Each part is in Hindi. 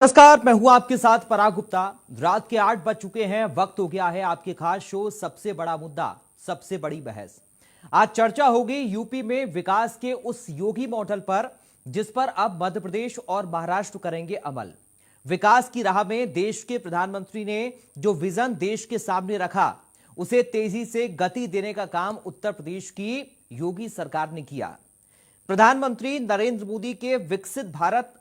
नमस्कार, मैं हूं आपके साथ पराग गुप्ता। रात के 8 बज चुके हैं। वक्त हो गया है आपके खास शो सबसे बड़ा मुद्दा, सबसे बड़ी बहस। आज चर्चा होगी यूपी में विकास के उस योगी मॉडल पर जिस पर अब मध्य प्रदेश और महाराष्ट्र करेंगे अमल। विकास की राह में देश के प्रधानमंत्री ने जो विजन देश के सामने रखा, उसे तेजी से गति देने का काम उत्तर प्रदेश की योगी सरकार ने किया। प्रधानमंत्री नरेंद्र मोदी के विकसित भारत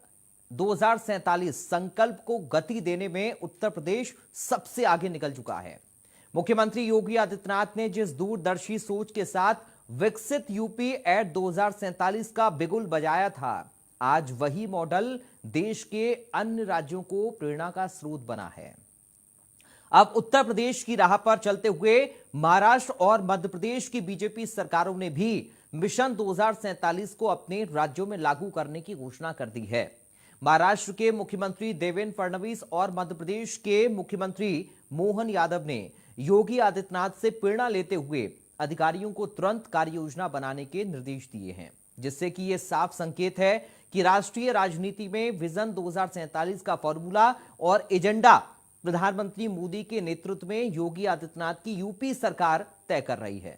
2047 संकल्प को गति देने में उत्तर प्रदेश सबसे आगे निकल चुका है। मुख्यमंत्री योगी आदित्यनाथ ने जिस दूरदर्शी सोच के साथ विकसित यूपी एट 2047 का बिगुल बजाया था, आज वही मॉडल देश के अन्य राज्यों को प्रेरणा का स्रोत बना है। अब उत्तर प्रदेश की राह पर चलते हुए महाराष्ट्र और मध्य प्रदेश की बीजेपी सरकारों ने भी मिशन 2047 को अपने राज्यों में लागू करने की घोषणा कर दी है। महाराष्ट्र के मुख्यमंत्री देवेंद्र फडणवीस और मध्य प्रदेश के मुख्यमंत्री मोहन यादव ने योगी आदित्यनाथ से प्रेरणा लेते हुए अधिकारियों को तुरंत कार्य योजना बनाने के निर्देश दिए हैं, जिससे कि यह साफ संकेत है कि राष्ट्रीय राजनीति में विजन 2047 का फॉर्मूला और एजेंडा प्रधानमंत्री मोदी के नेतृत्व में योगी आदित्यनाथ की यूपी सरकार तय कर रही है।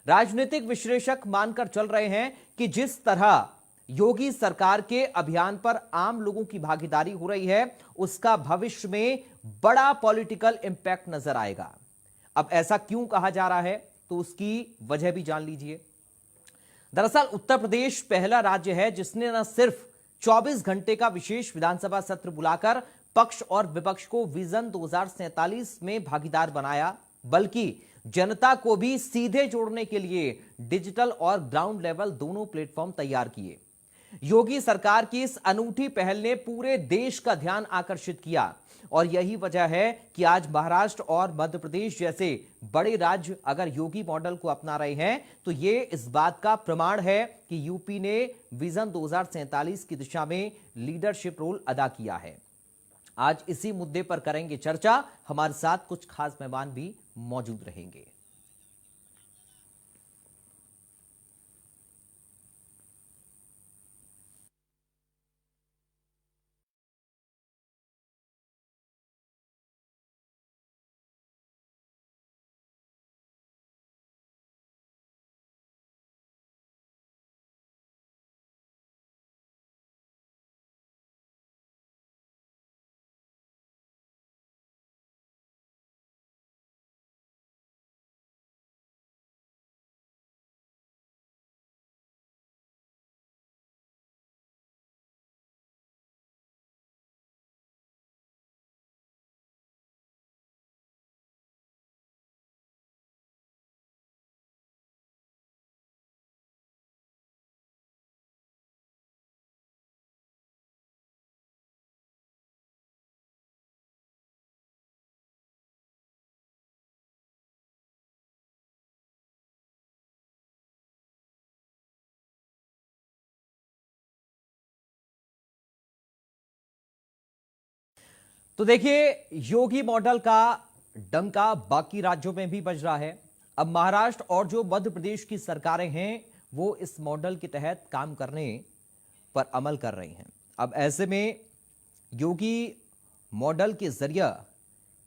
राजनीतिक विश्लेषक मानकर चल रहे हैं कि जिस तरह योगी सरकार के अभियान पर आम लोगों की भागीदारी हो रही है, उसका भविष्य में बड़ा पॉलिटिकल इंपैक्ट नजर आएगा। अब ऐसा क्यों कहा जा रहा है, तो उसकी वजह भी जान लीजिए। दरअसल उत्तर प्रदेश पहला राज्य है जिसने न सिर्फ 24 घंटे का विशेष विधानसभा सत्र बुलाकर पक्ष और विपक्ष को विजन 2047 में भागीदार बनाया, बल्कि जनता को भी सीधे जोड़ने के लिए डिजिटल और ग्राउंड लेवल दोनों प्लेटफॉर्म तैयार किए। योगी सरकार की इस अनूठी पहल ने पूरे देश का ध्यान आकर्षित किया और यही वजह है कि आज महाराष्ट्र और मध्य प्रदेश जैसे बड़े राज्य अगर योगी मॉडल को अपना रहे हैं, तो ये इस बात का प्रमाण है कि यूपी ने विजन 2047 की दिशा में लीडरशिप रोल अदा किया है। आज इसी मुद्दे पर करेंगे चर्चा। हमारे साथ कुछ खास मेहमान भी मौजूद रहेंगे। तो देखिए, योगी मॉडल का डंका बाकी राज्यों में भी बज रहा है। अब महाराष्ट्र और जो मध्य प्रदेश की सरकारें हैं, वो इस मॉडल के तहत काम करने पर अमल कर रही हैं। अब ऐसे में योगी मॉडल के जरिए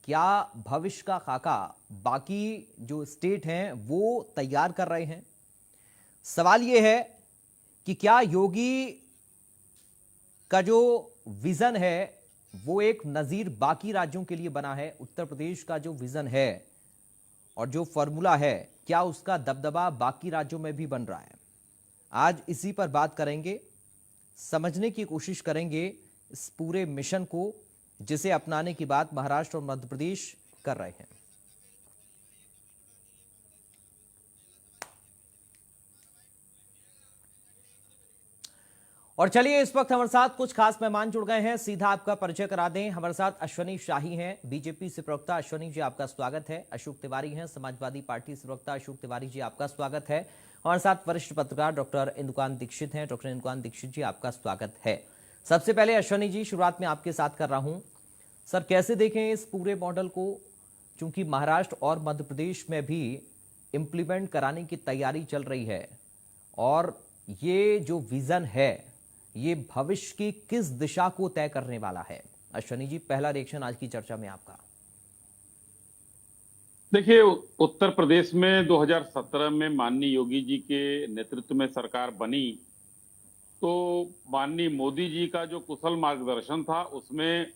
क्या भविष्य का खाका बाकी जो स्टेट हैं वो तैयार कर रहे हैं। सवाल यह है कि क्या योगी का जो विजन है वो एक नजीर बाकी राज्यों के लिए बना है। उत्तर प्रदेश का जो विजन है और जो फॉर्मूला है, क्या उसका दबदबा बाकी राज्यों में भी बन रहा है। आज इसी पर बात करेंगे, समझने की कोशिश करेंगे इस पूरे मिशन को, जिसे अपनाने की बात महाराष्ट्र और मध्य प्रदेश कर रहे हैं। और चलिए, इस वक्त हमारे साथ कुछ खास मेहमान जुड़ गए हैं, सीधा आपका परिचय करा दें। हमारे साथ अश्वनी शाही हैं, बीजेपी से प्रवक्ता। अश्वनी जी, आपका स्वागत है। अशोक तिवारी हैं, समाजवादी पार्टी से प्रवक्ता। अशोक तिवारी जी, आपका स्वागत है। हमारे साथ वरिष्ठ पत्रकार डॉक्टर इंदुकांत दीक्षित हैं। डॉक्टर इंदुकांत दीक्षित जी, आपका स्वागत है। सबसे पहले अश्वनी जी, शुरुआत में आपके साथ कर रहा हूं। सर, कैसे देखें इस पूरे मॉडल को, चूंकि महाराष्ट्र और मध्य प्रदेश में भी इंप्लीमेंट कराने की तैयारी चल रही है, और ये जो विजन है ये भविष्य की किस दिशा को तय करने वाला है? अश्वनी जी, पहला रिएक्शन आज की चर्चा में आपका। देखिए, उत्तर प्रदेश में 2017 में माननीय योगी जी के नेतृत्व में सरकार बनी, तो माननीय मोदी जी का जो कुशल मार्गदर्शन था, उसमें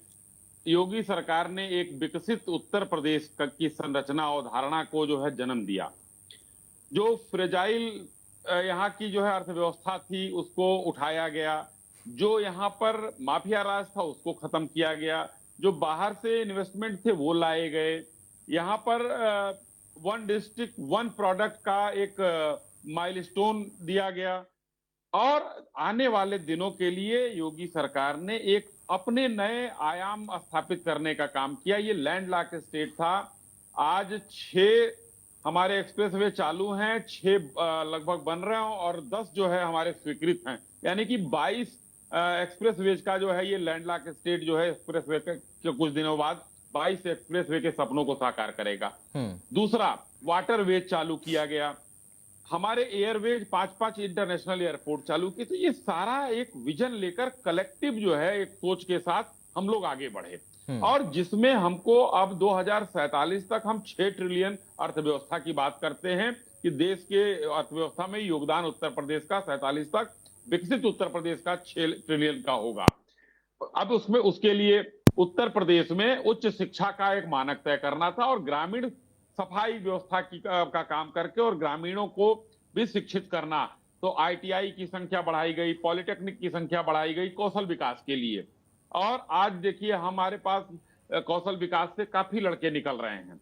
योगी सरकार ने एक विकसित उत्तर प्रदेश की संरचना अवधारणा को जो है जन्म दिया। जो फ्रेजाइल यहाँ की जो है अर्थव्यवस्था थी, उसको उठाया गया। जो यहाँ पर माफिया राज था, उसको खत्म किया गया। जो बाहर से इन्वेस्टमेंट थे, वो लाए गए। यहाँ पर वन डिस्ट्रिक्ट वन प्रोडक्ट का एक माइलस्टोन दिया गया। और आने वाले दिनों के लिए योगी सरकार ने एक अपने नए आयाम स्थापित करने का काम किया। ये लैंडलॉक स्टेट था। आज 6 हमारे एक्सप्रेसवे चालू हैं, 6 लगभग बन रहे हैं और 10 जो है हमारे स्वीकृत हैं। यानी कि 22 एक्सप्रेसवेज का जो है ये लैंडलॉक स्टेट जो है एक्सप्रेसवे के कुछ दिनों बाद 22 एक्सप्रेसवे के सपनों को साकार करेगा। दूसरा, वाटरवेज चालू किया गया। हमारे एयरवेज 5-5 इंटरनेशनल एयरपोर्ट चालू किए। तो ये सारा एक विजन लेकर कलेक्टिव जो है एक सोच के साथ हम लोग आगे बढ़े, और जिसमें हमको अब 2047 तक हम 6 ट्रिलियन अर्थव्यवस्था की बात करते हैं कि देश के अर्थव्यवस्था में योगदान उत्तर प्रदेश का 47 तक विकसित उत्तर प्रदेश का 6 ट्रिलियन का होगा। अब उसमें उसके लिए उत्तर प्रदेश में उच्च शिक्षा का एक मानक तय करना था और ग्रामीण सफाई व्यवस्था का काम करके और ग्रामीणों को भी शिक्षित करना। तो आईटीआई की संख्या बढ़ाई गई, पॉलिटेक्निक की संख्या बढ़ाई गई कौशल विकास के लिए। और आज देखिए हमारे पास कौशल विकास से काफी लड़के निकल रहे हैं।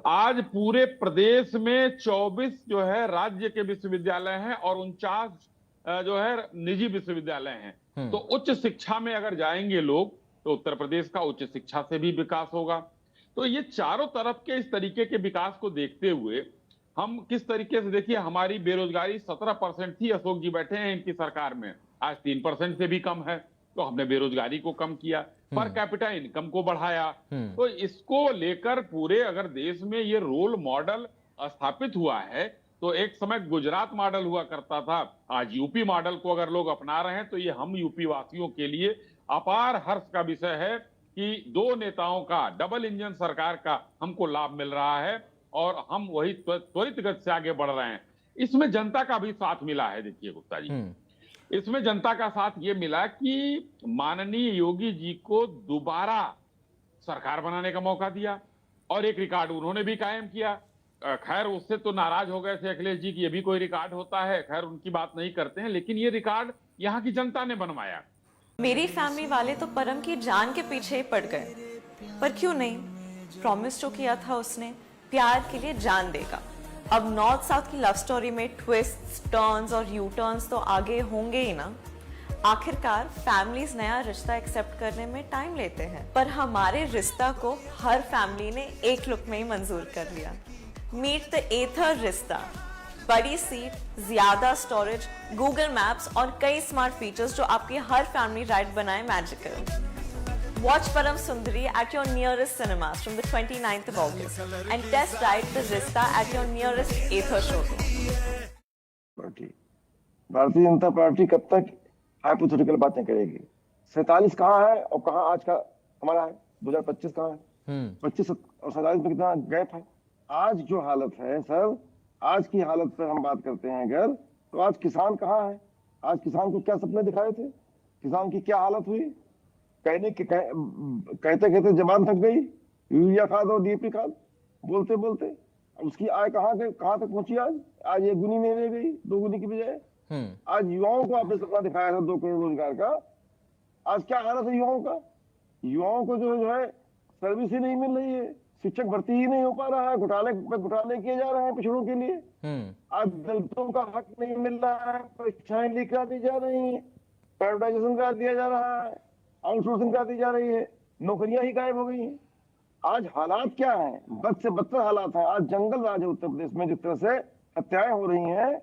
आज पूरे प्रदेश में 24 जो है राज्य के विश्वविद्यालय हैं और 49 जो है निजी विश्वविद्यालय हैं। तो उच्च शिक्षा में अगर जाएंगे लोग तो उत्तर प्रदेश का उच्च शिक्षा से भी विकास होगा। तो ये चारों तरफ के इस तरीके के विकास को देखते हुए हम किस तरीके से, देखिए हमारी बेरोजगारी 17% थी, अशोक जी बैठे हैं इनकी सरकार में, आज 3% से भी कम है। तो हमने बेरोजगारी को कम किया, पर कैपिटा इनकम को बढ़ाया। तो इसको लेकर पूरे अगर देश में ये रोल मॉडल स्थापित हुआ है, तो एक समय गुजरात मॉडल हुआ करता था, आज यूपी मॉडल को अगर लोग अपना रहे हैं तो ये हम यूपी वासियों के लिए अपार हर्ष का विषय है कि 2 नेताओं का डबल इंजन सरकार का हमको लाभ मिल रहा है और हम वही त्वरित गति से आगे बढ़ रहे हैं। इसमें जनता का भी साथ मिला है। देखिए गुप्ता जी, इसमें जनता का साथ ये मिला कि माननीय योगी जी को दोबारा सरकार बनाने का मौका दिया और एक रिकॉर्ड उन्होंने भी कायम किया। खैर उससे तो नाराज हो गए थे अखिलेश जी कि ये भी कोई रिकॉर्ड होता है, खैर उनकी बात नहीं करते हैं, लेकिन ये रिकॉर्ड यहाँ की जनता ने बनवाया। मेरी फैमिली वाले तो परम की जान के पीछे ही पड़ गए, पर क्यों नहीं, प्रॉमिस तो किया था उसने, प्यार के लिए जान देगा। अब नॉर्थ साउथ की लव स्टोरी में ट्विस्ट्स, टर्न्स और यू टर्न्स तो आगे होंगे ही ना। आखिरकार फैमिलीज नया रिश्ता एक्सेप्ट करने में टाइम लेते हैं, पर हमारे रिश्ता को हर फैमिली ने एक लुक में ही मंजूर कर लिया। मीट द एथर रिश्ता, बड़ी सीट, ज्यादा स्टोरेज, गूगल मैप्स और कई स्मार्ट फीचर्स जो आपकी हर फैमिली राइड बनाए magical. Watch Param Sundari at your nearest cinemas from the 29th of August and test drive the Rista at your nearest Ather showroom. Bharatiya Janata party कब तक हाइपोथेटिकल बातें करेगी? 47 कहाँ है और कहाँ आज का हमारा है? 2025 कहाँ है? 25 और 47 में कितना गैप है? आज जो हालत है सर, आज की हालत पर हम बात करते हैं अगर, तो आज किसान कहाँ है? आज किसान को क्या सपने दिखाए थे? किसान की क्या हालत हुई? कहते कहते जबान थक गई। यूरिया खाद और डीएपी खाद बोलते बोलते उसकी आय कहाँ तक पहुंची? आज 1 गुनी नहीं रह गई, 2 गुनी की बजाय। आज युवाओं को आपने सपना दिखाया था 2 करोड़ रोजगार का, आज क्या हालत है युवाओं का? युवाओं को जो है सर्विस ही नहीं मिल रही है, शिक्षक भर्ती ही नहीं हो पा रहा है, घोटाले किए जा रहे हैं पिछड़ों के लिए। आज दलितों का हक नहीं मिल रहा है, परीक्षाएं लीक करा दी जा रही है, प्राइवेटाइजेशन करा दिया जा रहा है, आउटसोर्सिंग करा दी जा रही है, नौकरियां ही गायब हो गई हैं। आज हालात क्या है? बद से बदतर हालात है। आज जंगल राज है उत्तर प्रदेश में। जिस तरह से हत्याएं हो रही हैं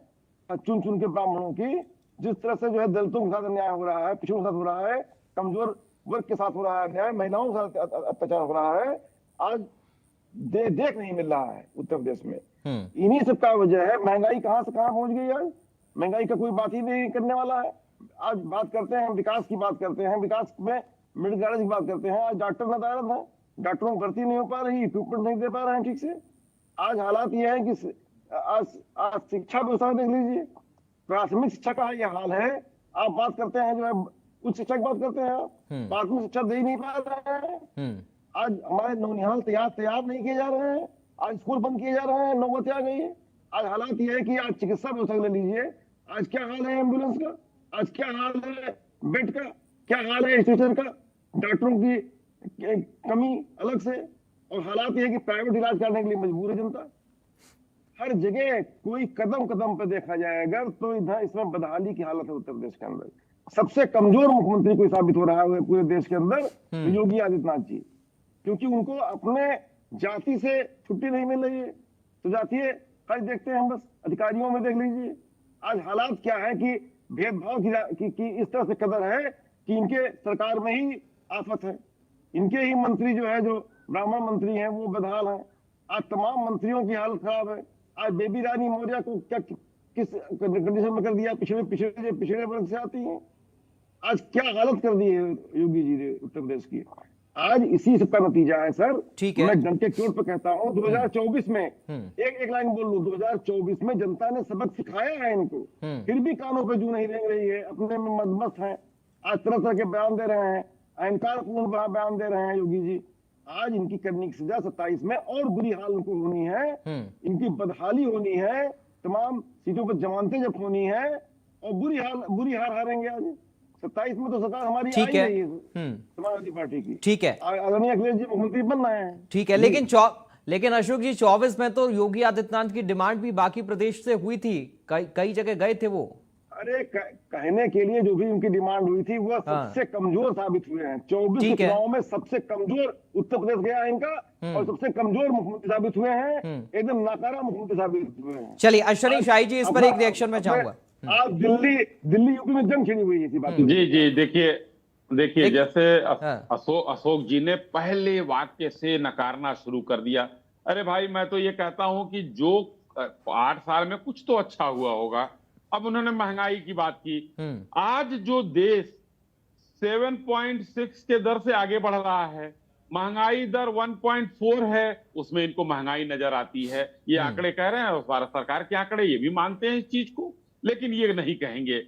चुन चुन के ब्राह्मणों की, जिस तरह से जो है दलितों के साथ अन्याय हो रहा है, पिछड़ों के साथ हो रहा है, कमजोर वर्ग के साथ हो रहा है अन्याय, महिलाओं के साथ अत्याचार हो रहा है, आज देख नहीं मिल रहा है उत्तर प्रदेश में। इन्हीं सब का वजह है। महंगाई कहाँ से कहाँ पहुंच गई? आज महंगाई का कोई बात ही नहीं करने वाला है। आज बात करते हैं विकास की, बात करते हैं विकास में मेडिकल कॉलेज की बात करते हैं, आज डॉक्टर नदारत है, डॉक्टरों को भर्ती नहीं हो पा रही, इक्विपमेंट नहीं दे पा रहे हैं ठीक से। आज हालात ये है कि आज शिक्षा व्यवस्था देख लीजिए, प्राथमिक शिक्षा का ये हाल है। आप बात करते हैं जो है उच्च शिक्षा की बात करते हैं, आप प्राथमिक शिक्षा दे ही नहीं पा रहे हैं। आज हमारे नौनिहाल तैयार नहीं किए जा रहे हैं, आज स्कूल बंद किए जा रहे हैं, नौबत आ गई है। आज हालात ये है कि आज चिकित्सा व्यवस्था ले लीजिए, आज क्या हाल है एम्बुलेंस का, आज क्या हाल है बेड का, क्या हाल है स्टेशन का, डॉक्टरों की कमी अलग से, और हालात ये है कि प्राइवेट इलाज करने के लिए मजबूर है जनता। हर जगह कोई कदम कदम पे देखा जाए अगर तो इधर इसमें बदहाली की हालत है उत्तर प्रदेश के अंदर। सबसे कमजोर मुख्यमंत्री कोई साबित हो रहा है पूरे देश के अंदर योगी आदित्यनाथ जी, क्योंकि उनको अपने जाति से छुट्टी नहीं मिल रही है। तो जातीय खर्च देखते हैं हम, बस अधिकारियों में देख लीजिए आज हालात क्या है कि भेदभाव की इस तरह से कदर है कि इनके सरकार में ही आफत है। इनके ही मंत्री जो है, जो ब्राह्मण मंत्री हैं वो बदहाल हैं। आज तमाम मंत्रियों की हालत खराब है। आज बेबी रानी मौर्य को क्या किस कंडीशन में कर दिया, पिछड़े वर्ग से आती हैं। आज क्या हालत कर दी है योगी जी ने उत्तर प्रदेश की। आज इसी सबका नतीजा है सर। ठीक है, मैं डंके चोट पे कहता हूँ 2024 में एक लाइन बोल लूं, 2024 में जनता ने सबक सिखाया है इनको, फिर भी कानों पे जू नहीं रेंग रही है, अपने में मदमस्त है। आज तरह तरह के बयान दे रहे हैं, अहंकारपूर्ण बयान दे रहे हैं योगी जी। आज इनकी करने की सजा 27 में और बुरी हाल इनको होनी है, इनकी बदहाली होनी है, तमाम सीटों पर जमानतें जब्त होनी है और बुरी हार हारेंगे आज 27 में। तो सरकार हमारी ठीक है, समाजवादी पार्टी की। ठीक है, आदरणीय अखिलेश जी मुख्यमंत्री बन रहे हैं। ठीक है, लेकिन अशोक जी 24 में तो योगी आदित्यनाथ की डिमांड भी बाकी प्रदेश से हुई थी, कई जगह गए थे वो। अरे कहने के लिए जो भी उनकी डिमांड हुई थी वो सबसे कमजोर साबित हुए हैं। 24 के चुनाव में सबसे कमजोर उत्तर प्रदेश गया है इनका और सबसे कमजोर मुख्यमंत्री साबित हुए हैं, एकदम नाकारा मुख्यमंत्री साबित हुए हैं। चलिए अश्विनी शाही जी, इस पर एक रिएक्शन में चाहूंगा। आज दिल्ली यूपी में जंग छिड़ी हुई थी बात। जी देखिए जैसे अशोक जी ने पहले वाक्य से नकारना शुरू कर दिया। अरे भाई, मैं तो ये कहता हूं कि जो 8 साल में कुछ तो अच्छा हुआ होगा। अब उन्होंने महंगाई की बात की। आज जो देश 7.6 के दर से आगे बढ़ रहा है, महंगाई दर 1.4 है, उसमें इनको महंगाई नजर आती है। ये आंकड़े कह रहे हैं और भारत सरकार के आंकड़े ये भी मानते हैं इस चीज को, लेकिन ये नहीं कहेंगे।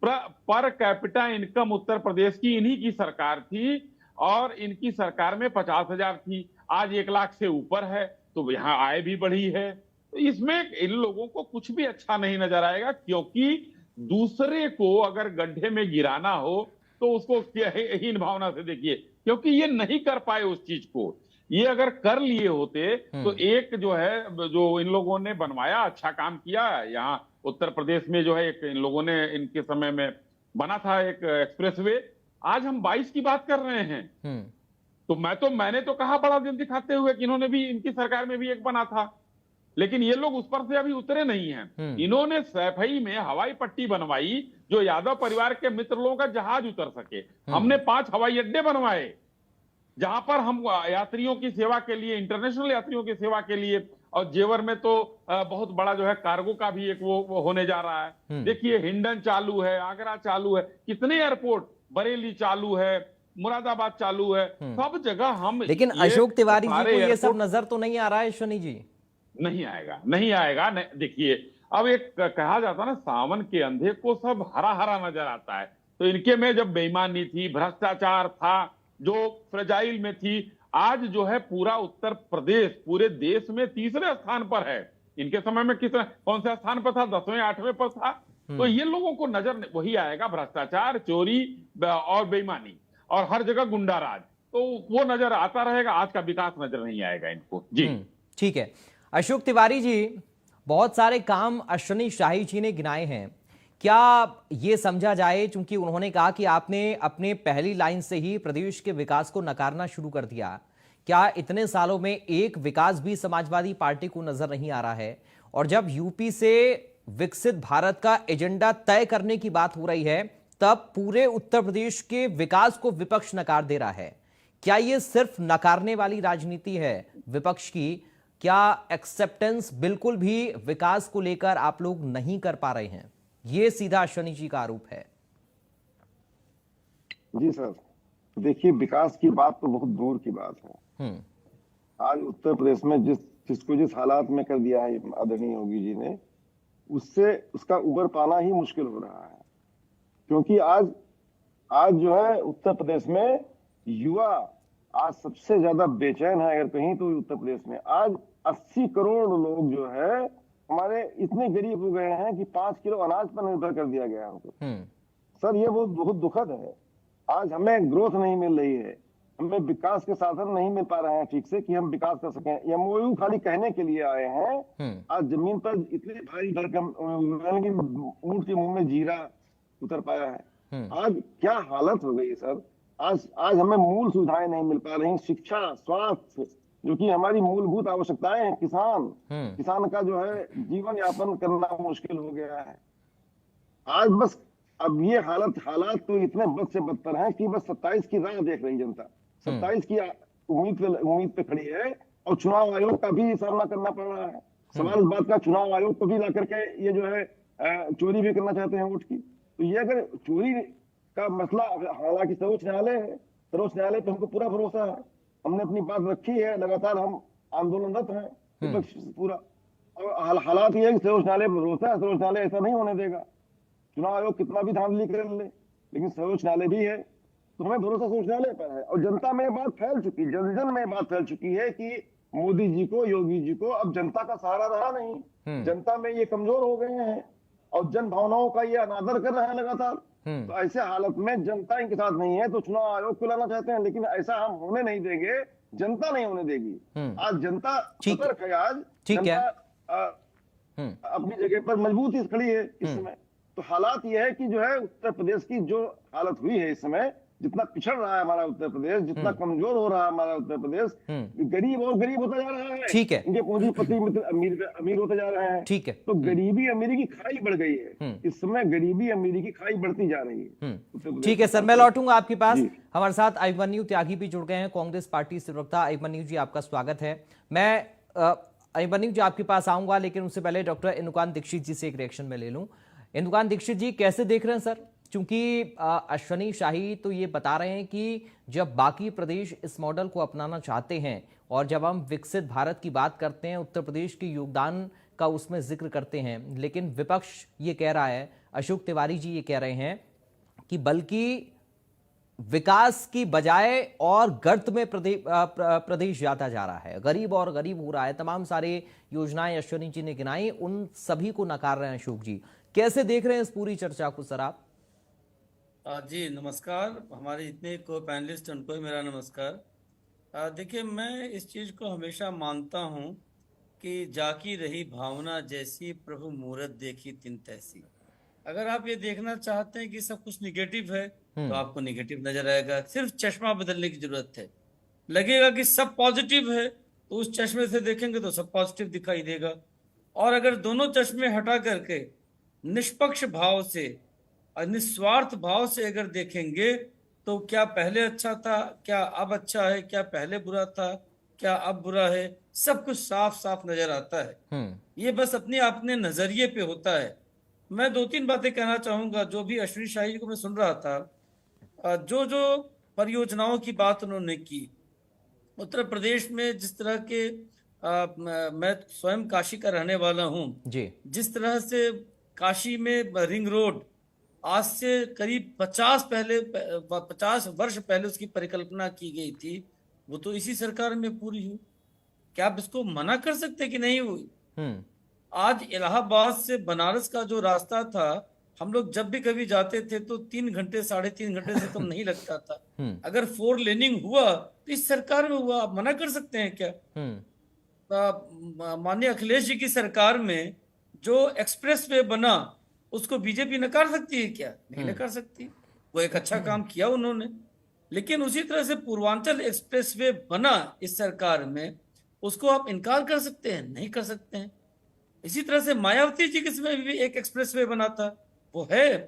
Per capita income Uttar Pradesh की इन्हीं की सरकार थी और इनकी सरकार में 50,000 थी, आज 1 लाख से ऊपर है। तो यहाँ आय भी बढ़ी है। तो इसमें इन लोगों को कुछ भी अच्छा नहीं नजर आएगा, क्योंकि दूसरे को अगर गड्ढे में गिराना हो तो उसको हीन भावना से देखिए, क्योंकि ये नहीं कर पाए उस चीज को। ये अगर कर लिए होते तो एक जो है, जो इन लोगों ने बनवाया, अच्छा काम किया। यहाँ उत्तर प्रदेश में जो है एक इन लोगों ने इनके समय में बना था एक एक्सप्रेसवे। आज हम 22 की बात कर रहे हैं। तो मैंने तो कहा बड़ा दिल दिखाते हुए कि इन्होंने भी, इनकी सरकार में भी एक बना था, लेकिन ये लोग उस पर से अभी उतरे नहीं हैं। इन्होंने सैफई में हवाई पट्टी बनवाई जो यादव परिवार के मित्र लोगों का जहाज उतर सके। हमने 5 हवाई अड्डे बनवाए जहां पर हम यात्रियों की सेवा के लिए, इंटरनेशनल यात्रियों की सेवा के लिए, और जेवर में तो बहुत बड़ा जो है कार्गो का भी एक वो होने जा रहा है। देखिए हिंडन चालू है, आगरा चालू है, कितने एयरपोर्ट, बरेली चालू है, मुरादाबाद चालू है, सब जगह हम। लेकिन अशोक तिवारी जी को ये सब नजर तो नहीं आ रहा है शनि जी? नहीं आएगा। देखिए अब एक कहा जाता ना, सावन के अंधे को सब हरा हरा नजर आता है। तो इनके में जब बेईमानी थी, भ्रष्टाचार था, जो फ्रेजाइल में थी, आज जो है पूरा उत्तर प्रदेश पूरे देश में 3रे स्थान पर है। इनके समय में कौन से स्थान पर था? 10वें 8वें पर था। तो ये लोगों को नजर वही आएगा, भ्रष्टाचार, चोरी और बेईमानी, और हर जगह गुंडा राज, तो वो नजर आता रहेगा। आज का विकास नजर नहीं आएगा इनको। जी ठीक है। अशोक तिवारी जी, बहुत सारे काम अश्विनी शाही जी ने गिनाए हैं, क्या ये समझा जाए, चूंकि उन्होंने कहा कि आपने अपने पहली लाइन से ही प्रदेश के विकास को नकारना शुरू कर दिया, क्या इतने सालों में एक विकास भी समाजवादी पार्टी को नजर नहीं आ रहा है? और जब यूपी से विकसित भारत का एजेंडा तय करने की बात हो रही है, तब पूरे उत्तर प्रदेश के विकास को विपक्ष नकार दे रहा है। क्या ये सिर्फ नकारने वाली राजनीति है विपक्ष की? क्या एक्सेप्टेंस बिल्कुल भी विकास को लेकर आप लोग नहीं कर पा रहे हैं? ये सीधा अश्विनी जी का आरोप है। जी सर, देखिए, विकास की बात तो बहुत दूर की बात है। आज उत्तर प्रदेश में जिस हालात में कर दिया है आदरणीय योगी जी ने, उससे उसका उबर पाना ही मुश्किल हो रहा है। क्योंकि आज आज जो है उत्तर प्रदेश में युवा आज सबसे ज्यादा बेचैन है, अगर कहीं तो उत्तर प्रदेश में। आज 80 करोड़ लोग जो है हमारे इतने गरीब हो गए हैं कि 5 किलो अनाज पर निर्भर कर दिया गया है उनको। सर, ये वो बहुत दुखद है। आज हमें ग्रोथ नहीं मिल रही है, हमें विकास के साधन नहीं मिल पा रहे हैं ठीक से कि हम विकास कर सकें। एमओयू खाली कहने के लिए आए हैं। आज जमीन पर इतनी भारी भरकम ऊंट के मुंह में जीरा उतर पाया है। आज क्या हालत हो गई है सर। आज हमें मूल सुविधाएं नहीं मिल पा रही। शिक्षा, स्वास्थ्य, जो कि हमारी मूलभूत आवश्यकताएं हैं। किसान का जो है जीवन यापन करना मुश्किल हो गया है। आज बस अब ये हालात तो इतने बद से बदतर हैं कि बस 27 की राह देख रही जनता। 27 की उम्मीद पे खड़ी है। और चुनाव आयोग का भी सामना करना पड़ रहा है। सवाल इस बात का, चुनाव आयोग को भी ला करके ये जो है चोरी भी करना चाहते हैं वोट की। तो ये अगर चोरी का मसला, हालांकि सर्वोच्च न्यायालय है, सर्वोच्च न्यायालय पे हमको पूरा भरोसा है। हमने अपनी बात रखी है, लगातार हम आंदोलनरत हैं विपक्ष पूरा। और हालात ये है कि सर्वोच्च न्यायालय पर भरोसा है, सर्वोच्च न्यायालय ऐसा नहीं होने देगा। चुनाव आयोग कितना भी धांधली कर ले, लेकिन सर्वोच्च न्यायालय भी है, तो हमें भरोसा सर्वोच्च न्यायालय पर है। और जनता में बात फैल चुकी, जन में बात फैल चुकी है कि मोदी जी को, योगी जी को अब जनता का सहारा रहा नहीं। जनता में ये कमजोर हो गए हैं और जन भावनाओं का ये अनादर कर रहे हैं लगातार। तो ऐसे हालत में जनता इनके साथ नहीं है, तो चुनाव आयोग को लाना चाहते हैं, लेकिन ऐसा हम होने नहीं देंगे, जनता नहीं होने देगी। आज जनता सतर्क है। आज जनता अपनी जगह पर मजबूत ही खड़ी है इस समय। तो हालात ये है कि जो है उत्तर प्रदेश की जो हालत हुई है इस समय, जितना पिछड़ रहा है हमारा उत्तर प्रदेश, जितना कमजोर हो रहा है हमारा उत्तर प्रदेश, गरीब और गरीब होता जा रहा है। ठीक है। इनके पूंजीपति मित्र अमीर होते जा रहे हैं। ठीक है। तो गरीबी अमीरी की खाई बढ़ गई है इस समय। गरीबी अमीरी की खाई बढ़ती जा रही है। ठीक है सर, मैं लौटूंगा आपके पास। हमारे साथ अभिमन्यु त्यागी भी जुड़ गए हैं, कांग्रेस पार्टी से प्रवक्ता। अभिमन्यु जी, आपका स्वागत है। मैं अभिमन्यु जी आपके पास आऊंगा, लेकिन उससे पहले डॉक्टर इंदुकान दीक्षित जी से एक रिएक्शन में ले लूं। इंदुकान दीक्षित जी, कैसे देख रहे हैं सर? क्योंकि अश्वनी शाही तो ये बता रहे हैं कि जब बाकी प्रदेश इस मॉडल को अपनाना चाहते हैं और जब हम विकसित भारत की बात करते हैं, उत्तर प्रदेश के योगदान का उसमें जिक्र करते हैं, लेकिन विपक्ष ये कह रहा है, अशोक तिवारी जी ये कह रहे हैं कि बल्कि विकास की बजाय और गर्त में प्रदेश जाता जा रहा है, गरीब और गरीब हो रहा है। तमाम सारे योजनाएं अश्वनी जी ने गिनाई, उन सभी को नकार रहे हैं अशोक जी। कैसे देख रहे हैं इस पूरी चर्चा को सर आप? जी नमस्कार। हमारे जितने को पैनलिस्ट उनको भी मेरा नमस्कार। देखिए, मैं इस चीज़ को हमेशा मानता हूँ कि जाकी रही भावना जैसी, प्रभु मूरत देखी तिन तैसी। अगर आप ये देखना चाहते हैं कि सब कुछ निगेटिव है तो आपको निगेटिव नजर आएगा। सिर्फ चश्मा बदलने की जरूरत है। लगेगा कि सब पॉजिटिव है तो उस चश्मे से देखेंगे तो सब पॉजिटिव दिखाई देगा। और अगर दोनों चश्मे हटा करके निष्पक्ष भाव से और निस्वार्थ भाव से अगर देखेंगे तो क्या पहले अच्छा था, क्या अब अच्छा है, क्या पहले बुरा था, क्या अब बुरा है, सब कुछ साफ साफ नजर आता है। ये बस अपने नजरिए पे होता है। मैं 2-3 बातें कहना चाहूंगा। जो भी अश्विनी शाही को मैं सुन रहा था, जो जो परियोजनाओं की बात उन्होंने की, उत्तर प्रदेश में जिस तरह के मैं स्वयं काशी का रहने वाला हूँ जी, जिस तरह से काशी में रिंग रोड आज से करीब 50 वर्ष पहले उसकी परिकल्पना की गई थी, वो तो इसी सरकार में पूरी हुई। क्या आप इसको मना कर सकते कि नहीं हुई? आज इलाहाबाद से बनारस का जो रास्ता था, हम लोग जब भी कभी जाते थे तो 3 घंटे 3.5 घंटे से कम नहीं लगता था। अगर 4 लेनिंग हुआ तो इस सरकार में हुआ, आप मना कर सकते हैं क्या? माननीय अखिलेश जी की सरकार में जो एक्सप्रेसवे बना उसको बीजेपी नकार सकती है क्या? नहीं नकार सकती। वो एक अच्छा काम किया उन्होंने। लेकिन उसी तरह से पूर्वांचल एक्सप्रेसवे बना इस सरकार में, उसको आप इनकार कर सकते हैं? नहीं कर सकते हैं। इसी तरह से मायावती जी के समय भी एक एक्सप्रेसवे बना था, वो है।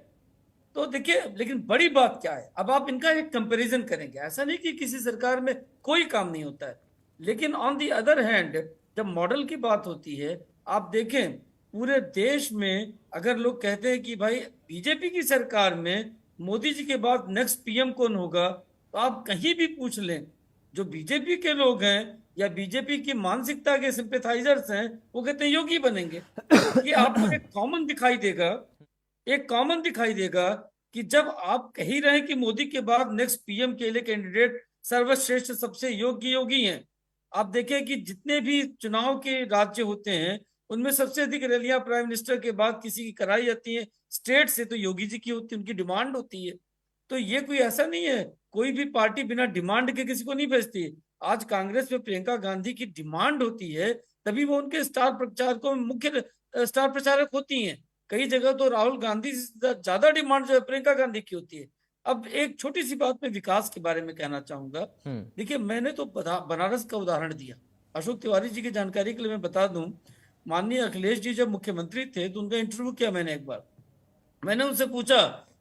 तो देखिए, लेकिन बड़ी बात क्या है, अब आप इनका एक कंपैरिजन करेंगे। ऐसा नहीं कि किसी सरकार में कोई काम नहीं होता है, लेकिन ऑन दी अदर हैंड जब मॉडल की बात होती है, आप देखें पूरे देश में अगर लोग कहते हैं कि भाई बीजेपी की सरकार में मोदी जी के बाद नेक्स्ट पीएम कौन होगा, तो आप कहीं भी पूछ लें, जो बीजेपी के लोग हैं या बीजेपी की मानसिकता के सिंपैथाइजर्स हैं, वो कहते हैं योगी बनेंगे। ये आपको एक कॉमन दिखाई देगा, एक कॉमन दिखाई देगा कि जब आप कह ही रहे हैं कि मोदी के बाद नेक्स्ट पीएम के लिए कैंडिडेट सर्वश्रेष्ठ सबसे योग्य योगी हैं, आप देखें कि जितने भी चुनाव के राज्य होते हैं उनमें सबसे अधिक रैलियां प्राइम मिनिस्टर के बाद किसी की कराई जाती है स्टेट से, तो योगी जी की होती है, उनकी डिमांड होती है। तो ये कोई ऐसा नहीं है, कोई भी पार्टी बिना डिमांड के किसी को नहीं भेजती। आज कांग्रेस में प्रियंका गांधी की डिमांड होती है, तभी वो उनके स्टार प्रचारकों में मुख्य स्टार प्रचारक होती हैं। कई जगह तो राहुल गांधी से ज्यादा डिमांड जो है प्रियंका गांधी की होती है। अब एक छोटी सी बात में विकास के बारे में कहना चाहूंगा। देखिए, मैंने तो बनारस का उदाहरण दिया। अशोक तिवारी जी की जानकारी के लिए मैं बता दूं, माननीय अखिलेश जी जब मुख्यमंत्री थे तो उनका इंटरव्यू किया मैंने एक बार। मैंने उनसे पूछा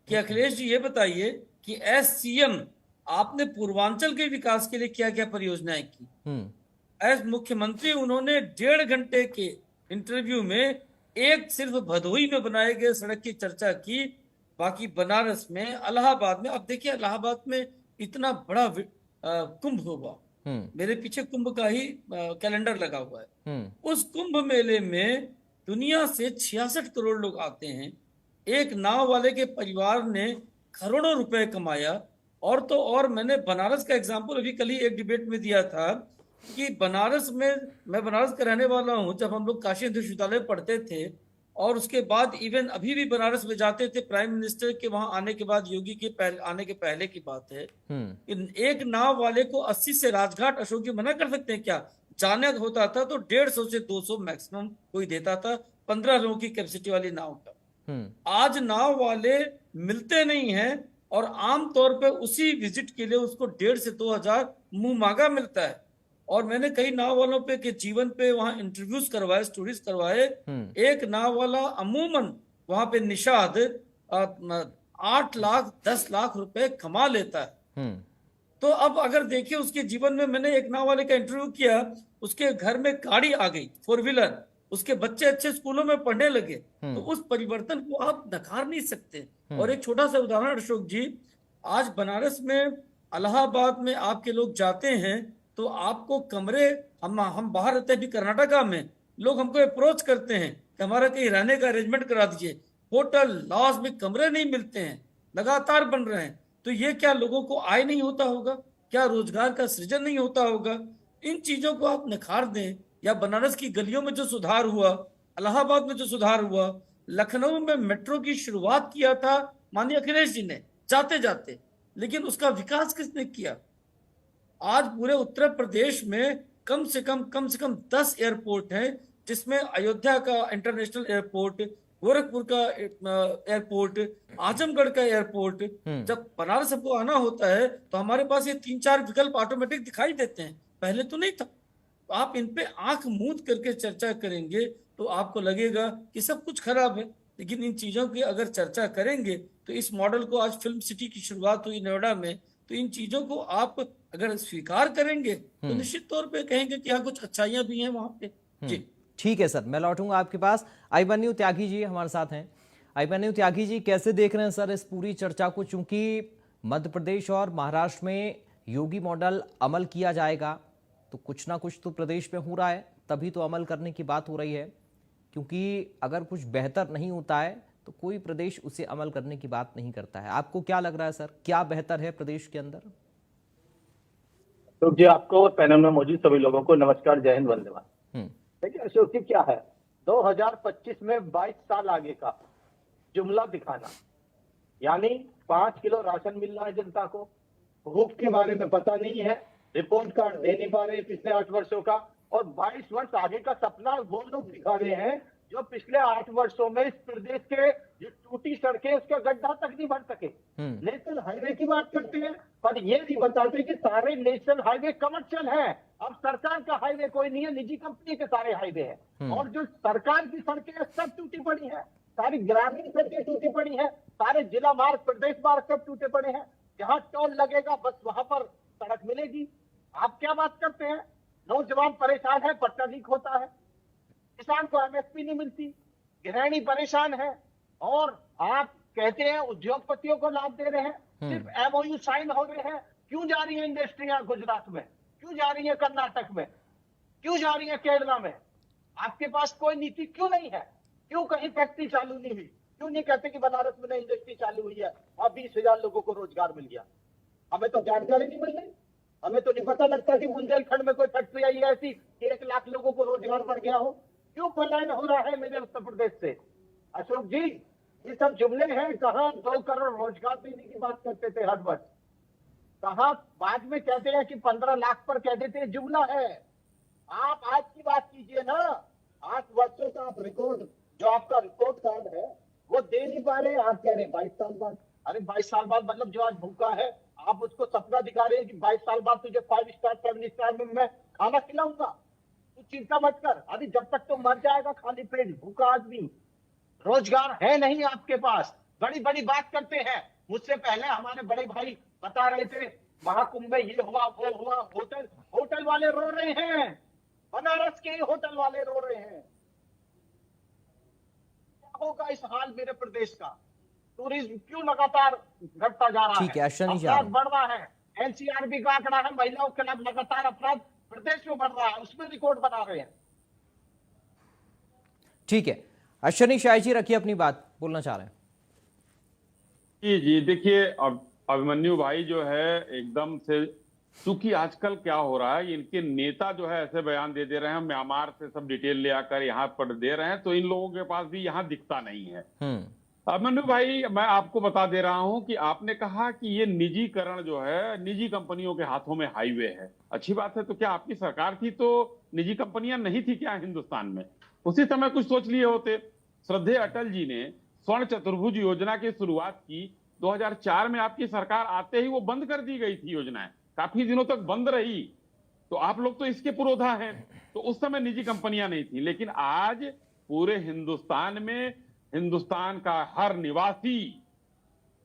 कि अखिलेश जी ये बताइए कि एज सीएम आपने पूर्वांचल के विकास के लिए क्या क्या परियोजनाएं की। एज मुख्यमंत्री उन्होंने 1.5 घंटे के इंटरव्यू में एक सिर्फ भदोही में बनाए गए सड़क की चर्चा की, बाकी बनारस में, इलाहाबाद में। अब देखिए, इलाहाबाद में इतना बड़ा कुंभ होगा, मेरे पीछे कुंभ का ही कैलेंडर लगा हुआ है। उस कुंभ मेले में दुनिया से 66 करोड़ लोग आते हैं। एक नाव वाले के परिवार ने करोड़ों रुपए कमाया। और तो और, मैंने बनारस का एग्जाम्पल अभी कल ही एक डिबेट में दिया था कि बनारस में, मैं बनारस का रहने वाला हूँ, जब हम लोग काशी विश्वविद्यालय पढ़ते थे और उसके बाद इवन अभी भी बनारस में जाते थे, प्राइम मिनिस्टर के वहां आने के बाद, योगी के आने के पहले की बात है, एक नाव वाले को 80 से राजघाट अशोक जी मना कर सकते हैं क्या? जाने होता था तो 150 से 200 मैक्सिमम कोई देता था 15 लोगों की कैपेसिटी वाली नाव का। आज नाव वाले मिलते नहीं हैं और आमतौर पे उसी विजिट के लिए उसको 1,500 से 2,000 मुंह मांगा मिलता है। और मैंने कई नाव वालों पे के जीवन पे वहां इंटरव्यूज करवाए, स्टोरीज करवाए। एक नाव वाला अमूमन वहां पे निषाद 8 लाख 10 लाख रुपए कमा लेता है। तो अब अगर देखिए उसके जीवन में, मैंने एक नाव वाले का इंटरव्यू किया, उसके घर में गाड़ी आ गई 4 व्हीलर, उसके बच्चे अच्छे स्कूलों में पढ़ने लगे, तो उस परिवर्तन को आप नकार नहीं सकते। और एक छोटा सा उदाहरण अशोक जी, आज बनारस में, इलाहाबाद में आपके लोग जाते हैं तो आपको कमरे, हम बाहर रहते हैं भी कर्नाटका में, लोग हमको अप्रोच करते हैं कि हमारा कहीं रहने का अरेंजमेंट करा दीजिए। होटल लॉज में कमरे नहीं मिलते हैं, लगातार बन रहे हैं। तो ये क्या लोगों को आय नहीं होता होगा? क्या रोजगार का सृजन नहीं होता होगा? इन चीजों को आप निखार दें। या बनारस की गलियों में जो सुधार हुआ, इलाहाबाद में जो सुधार हुआ, लखनऊ में मेट्रो की शुरुआत किया था माननीय अखिलेश जी ने जाते जाते, लेकिन उसका विकास किसने किया? आज पूरे उत्तर प्रदेश में कम से कम 10 एयरपोर्ट हैं, जिसमें अयोध्या का इंटरनेशनल एयरपोर्ट, गोरखपुर का एयरपोर्ट, आजमगढ़ का एयरपोर्ट। जब बनारस हमको आना होता है तो हमारे पास ये 3-4 विकल्प ऑटोमेटिक दिखाई देते हैं, पहले तो नहीं था। तो आप इन पे आंख मूंद करके चर्चा करेंगे तो आपको लगेगा कि सब कुछ खराब है, लेकिन इन चीजों की अगर चर्चा करेंगे तो इस मॉडल को, आज फिल्म सिटी की शुरुआत हुई नोएडा में, तो इन चीजों को आप अगर स्वीकार करेंगे तो निश्चित तौर पे कहेंगे कि हाँ, कुछ अच्छाइयां भी हैं वहां पे। जी ठीक है सर, मैं लौटूंगा आपके पास। अभिमन्यु त्यागी जी हमारे साथ हैं। अभिमन्यु त्यागी जी, कैसे देख रहे हैं सर इस पूरी चर्चा को? चूंकि मध्य प्रदेश और महाराष्ट्र में योगी मॉडल अमल किया जाएगा, तो कुछ ना कुछ तो प्रदेश में हो रहा है, तभी तो अमल करने की बात हो रही है। क्योंकि अगर कुछ बेहतर नहीं होता है तो कोई प्रदेश उसे अमल करने की बात नहीं करता है। आपको क्या लग रहा है सर, क्या बेहतर है प्रदेश के अंदर? तो जी, आपको पैनल में मौजूद सभी लोगों को नमस्कार, जय हिंद, वंदे मातरम। देखिए अशोक जी, क्या है 2025 में 22 साल आगे का जुमला दिखाना, यानी 5 किलो राशन मिल रहा है जनता को, भूख के बारे में पता नहीं है, रिपोर्ट कार्ड दे नहीं पा रहे पिछले 8 वर्षों का, और 22 वर्ष आगे का सपना वो लोग दिखा रहे हैं जो पिछले 8 वर्षों में इस प्रदेश के जो टूटी सड़कें, उसका गड्ढा तक नहीं भर सके। नेशनल हाईवे की बात करते हैं, पर ये नहीं बताते कि सारे नेशनल हाईवे कमर्शियल हैं। अब सरकार का हाईवे कोई नहीं है, निजी कंपनी के सारे हाईवे हैं। और जो सरकार की सड़कें सब टूटी पड़ी है, सारी ग्रामीण सड़कें टूटी पड़ी है, सारे जिला मार्ग, प्रदेश मार्ग सब टूटे पड़े हैं। जहां टोल लगेगा बस वहां पर सड़क मिलेगी। आप क्या बात करते हैं? नौजवान परेशान है, पट्टा लीक होता है, किसान को एमएसपी नहीं मिलती, गृहिणी परेशान है, और आप कहते हैं उद्योगपतियों को लाभ दे रहे हैं, सिर्फ एमओयू साइन हो रहे हैं, क्यों जा रही है इंडस्ट्रियां गुजरात में, क्यों जा रही है कर्नाटक में, क्यों जा रही है केरला में? आपके पास कोई नीति क्यों नहीं है? क्यों कहीं फैक्ट्री चालू नहीं हुई? क्यों नहीं कहते कि बनारस में इंडस्ट्री चालू हुई है और 20,000 लोगों को रोजगार मिल गया? हमें तो जानकारी नहीं मिल रही, हमें तो नहीं पता लगता कि बुंदेलखंड में कोई फैक्ट्री आई है ऐसी कि 1 लाख लोगों को रोजगार बढ़ गया हो। क्यों पलायन हो रहा है मेरे उत्तर प्रदेश से? अशोक जी, ये सब जुमले हैं। कहाँ 2 करोड़ रोजगार देने की बात करते थे हर वर्ष, कहाँ बाद में कहते हैं कि 15 लाख पर कह देते हैं, जुमला है। आप आज की बात कीजिए ना, 8 वर्षों का आप रिकॉर्ड, जो आपका रिपोर्ट कार्ड है वो दे नहीं पा रहे। आप कह रहे हैं 22 साल बाद। अरे 22 साल बाद मतलब जो आज भूखा है आप उसको सपना दिखा रहे हैं कि 22 साल बाद तुझे 5 स्टार 7 स्टार में मैं खाना खिलाऊंगा। तू चिंता मत कर, अभी जब तक तो मर जाएगा खाली पेट भूखा आदमी। रोजगार है नहीं आपके पास, बड़ी बड़ी बात करते हैं। मुझसे पहले हमारे बड़े भाई बता रहे थे महाकुंभ में ये हुआ वो हुआ। होटल वाले रो रहे हैं, बनारस के होटल वाले रो रहे हैं। क्या होगा इस हाल मेरे प्रदेश का? टूरिज्म क्यों लगातार घटता जा रहा है? ठीक है, अश्विनी जी, अपराध बढ़ रहा है। एनसीआरबी का आंकड़ा है, महिलाओं के खिलाफ लगातार अपराध प्रदेश में बढ़ रहा है, उसमें रिकॉर्ड बना रहे हैं। ठीक है, अश्विनी शाह जी रखिए अपनी बात, बोलना चाह रहे हैं। जी जी, देखिए अब अभिमन्यु भाई जो है एकदम से, चूंकि आजकल क्या हो रहा है, इनके नेता जो है ऐसे बयान दे रहे हैं, म्यांमार से सब डिटेल ले आकर यहाँ पर दे रहे हैं, तो इन लोगों के पास भी यहाँ दिखता नहीं है। अभिमन्यु भाई, मैं आपको बता दे रहा हूं कि आपने कहा कि ये निजीकरण जो है, निजी कंपनियों के हाथों में हाईवे है। अच्छी बात है, तो क्या आपकी सरकार थी तो निजी कंपनियां नहीं थी क्या हिंदुस्तान में? उसी समय कुछ सोच लिए होते। श्रद्धेय अटल जी ने स्वर्ण चतुर्भुज योजना की शुरुआत की 2004 में, आपकी सरकार आते ही वो बंद कर दी गई थी योजनाएं, काफी दिनों तक बंद रही। तो आप लोग तो इसके पुरोधा हैं। तो उस समय निजी कंपनियां नहीं थी, लेकिन आज पूरे हिंदुस्तान में हिंदुस्तान का हर निवासी,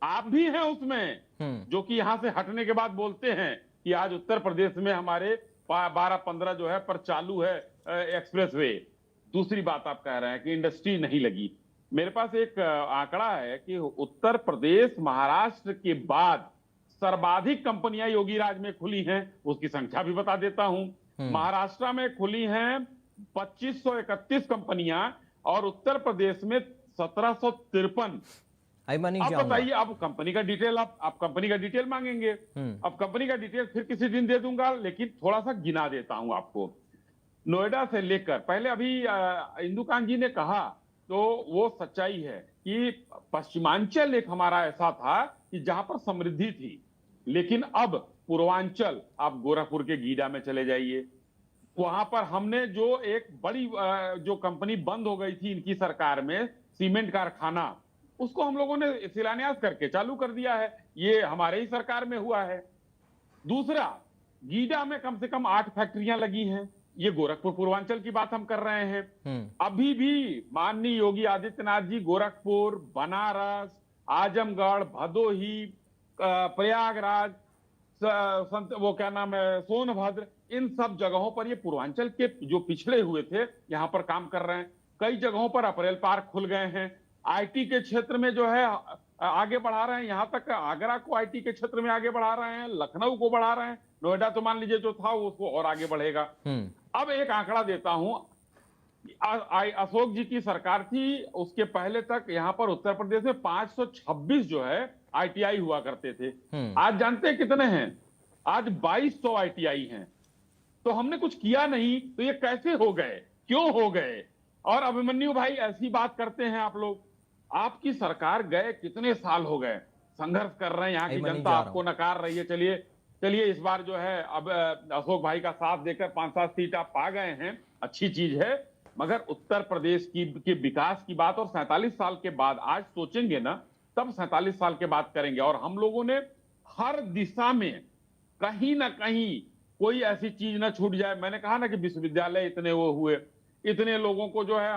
आप भी हैं उसमें, जो कि यहां से हटने के बाद बोलते हैं कि आज उत्तर प्रदेश में हमारे 12-15 जो है पर चालू है एक्सप्रेसवे। दूसरी बात आप कह रहे हैं कि इंडस्ट्री नहीं लगी। मेरे पास एक आंकड़ा है कि उत्तर प्रदेश महाराष्ट्र के बाद सर्वाधिक कंपनियां योगी राज में खुली हैं, उसकी संख्या भी बता देता हूं। महाराष्ट्र में खुली हैं 2531 कंपनियां और उत्तर प्रदेश में 1753। अब बताइए, अब कंपनी का डिटेल, आप कंपनी का डिटेल मांगेंगे। अब कंपनी का डिटेल फिर किसी दिन दे दूंगा, लेकिन थोड़ा सा गिना देता हूं आपको। नोएडा से लेकर, पहले अभी इंदुकांत जी ने कहा तो वो सच्चाई है कि पश्चिमांचल एक हमारा ऐसा था कि जहां पर समृद्धि थी, लेकिन अब पूर्वांचल, आप गोरखपुर के गीडा में चले जाइए, वहां पर हमने जो एक बड़ी जो कंपनी बंद हो गई थी इनकी सरकार में, सीमेंट कारखाना, उसको हम लोगों ने शिलान्यास करके चालू कर दिया है। ये हमारे ही सरकार में हुआ है। दूसरा, गीडा में कम से कम 8 फैक्ट्रियां लगी हैं। ये गोरखपुर पूर्वांचल की बात हम कर रहे हैं। अभी भी माननीय योगी आदित्यनाथ जी गोरखपुर, बनारस, आजमगढ़, भदोही, प्रयागराज, वो क्या नाम है, सोनभद्र, इन सब जगहों पर ये पूर्वांचल के जो पिछड़े हुए थे यहां पर काम कर रहे हैं। कई जगहों पर अप्रैल पार्क खुल गए हैं। आईटी के क्षेत्र में जो है आगे बढ़ा रहे हैं, यहां तक आगरा को आईटी के क्षेत्र में आगे बढ़ा रहे हैं, लखनऊ को बढ़ा रहे हैं, नोएडा तो मान लीजिए जो था उसको और आगे बढ़ेगा। अब एक आंकड़ा देता हूं, अशोक जी की सरकार थी, उसके पहले तक यहां पर उत्तर प्रदेश में 526 जो है आईटीआई हुआ करते थे। आज जानते हैं कितने हैं? आज 2200 आईटीआई हैं। तो हमने कुछ किया नहीं, तो ये कैसे हो गए, क्यों हो गए? और अभिमन्यु भाई, ऐसी बात करते हैं आप लोग, आपकी सरकार गए कितने साल हो गए, संघर्ष कर रहे हैं, यहाँ की जनता आपको नकार रही है। चलिए इस बार जो है अब अशोक भाई का साथ देकर 5-7 सीट आप पा गए हैं, अच्छी चीज है, मगर उत्तर प्रदेश के विकास की बात और 47 साल के बाद आज सोचेंगे ना, तब 47 साल के बाद करेंगे। और हम लोगों ने हर दिशा में कहीं ना कहीं कोई ऐसी चीज ना छूट जाए। मैंने कहा ना कि विश्वविद्यालय इतने वो हुए, इतने लोगों को जो है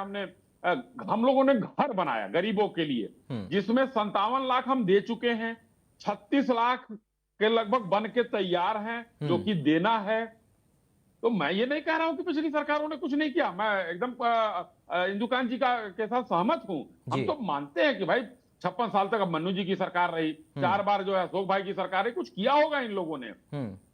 हम लोगों ने घर बनाया गरीबों के लिए, जिसमें 57 लाख हम दे चुके हैं, 36 लाख के लगभग बन के तैयार हैं जो कि देना है। तो मैं ये नहीं कह रहा हूं कि पिछली सरकारों ने कुछ नहीं किया, मैं एकदम इंदुकांत जी के साथ सहमत हूं। हम तो मानते हैं कि भाई 56 साल तक अब मन्नू जी की सरकार रही, 4 बार जो है अशोक भाई की सरकार रही, कुछ किया होगा इन लोगों ने।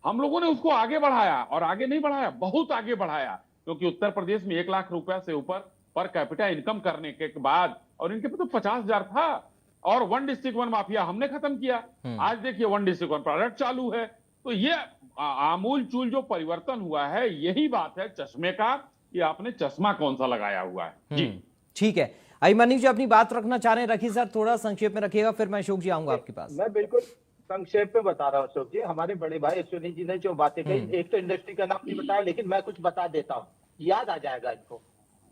हम लोगों ने उसको आगे बढ़ाया, और आगे नहीं बढ़ाया, बहुत आगे बढ़ाया, क्योंकि उत्तर प्रदेश में 1 लाख रुपया से ऊपर पर कैपिटा इनकम करने के बाद, और इनके पे तो 50,000 था, और 1 डिस्ट्रिक्ट 1 माफिया हमने खत्म किया। आज देखिए 1 डिस्ट्रिक्ट 1 प्रोडक्ट चालू है। तो ये आमूल चूल जो परिवर्तन हुआ है, यही बात है चश्मे का, कि आपने चश्मा कौन सा लगाया हुआ है। जी ठीक है, अभिमन्यु जी अपनी बात रखना चाह रहे हैं, रखिए सर, थोड़ा संक्षेप में रखिएगा, फिर मैं अशोक जी आऊंगा आपके पास। मैं बिल्कुल संक्षेप में बता रहा हूँ अशोक जी। हमारे बड़े भाई अश्विनी जी ने जो बातें कही, एक तो इंडस्ट्री का नाम नहीं बताया, लेकिन मैं कुछ बता देता हूँ, याद आ जाएगा इनको।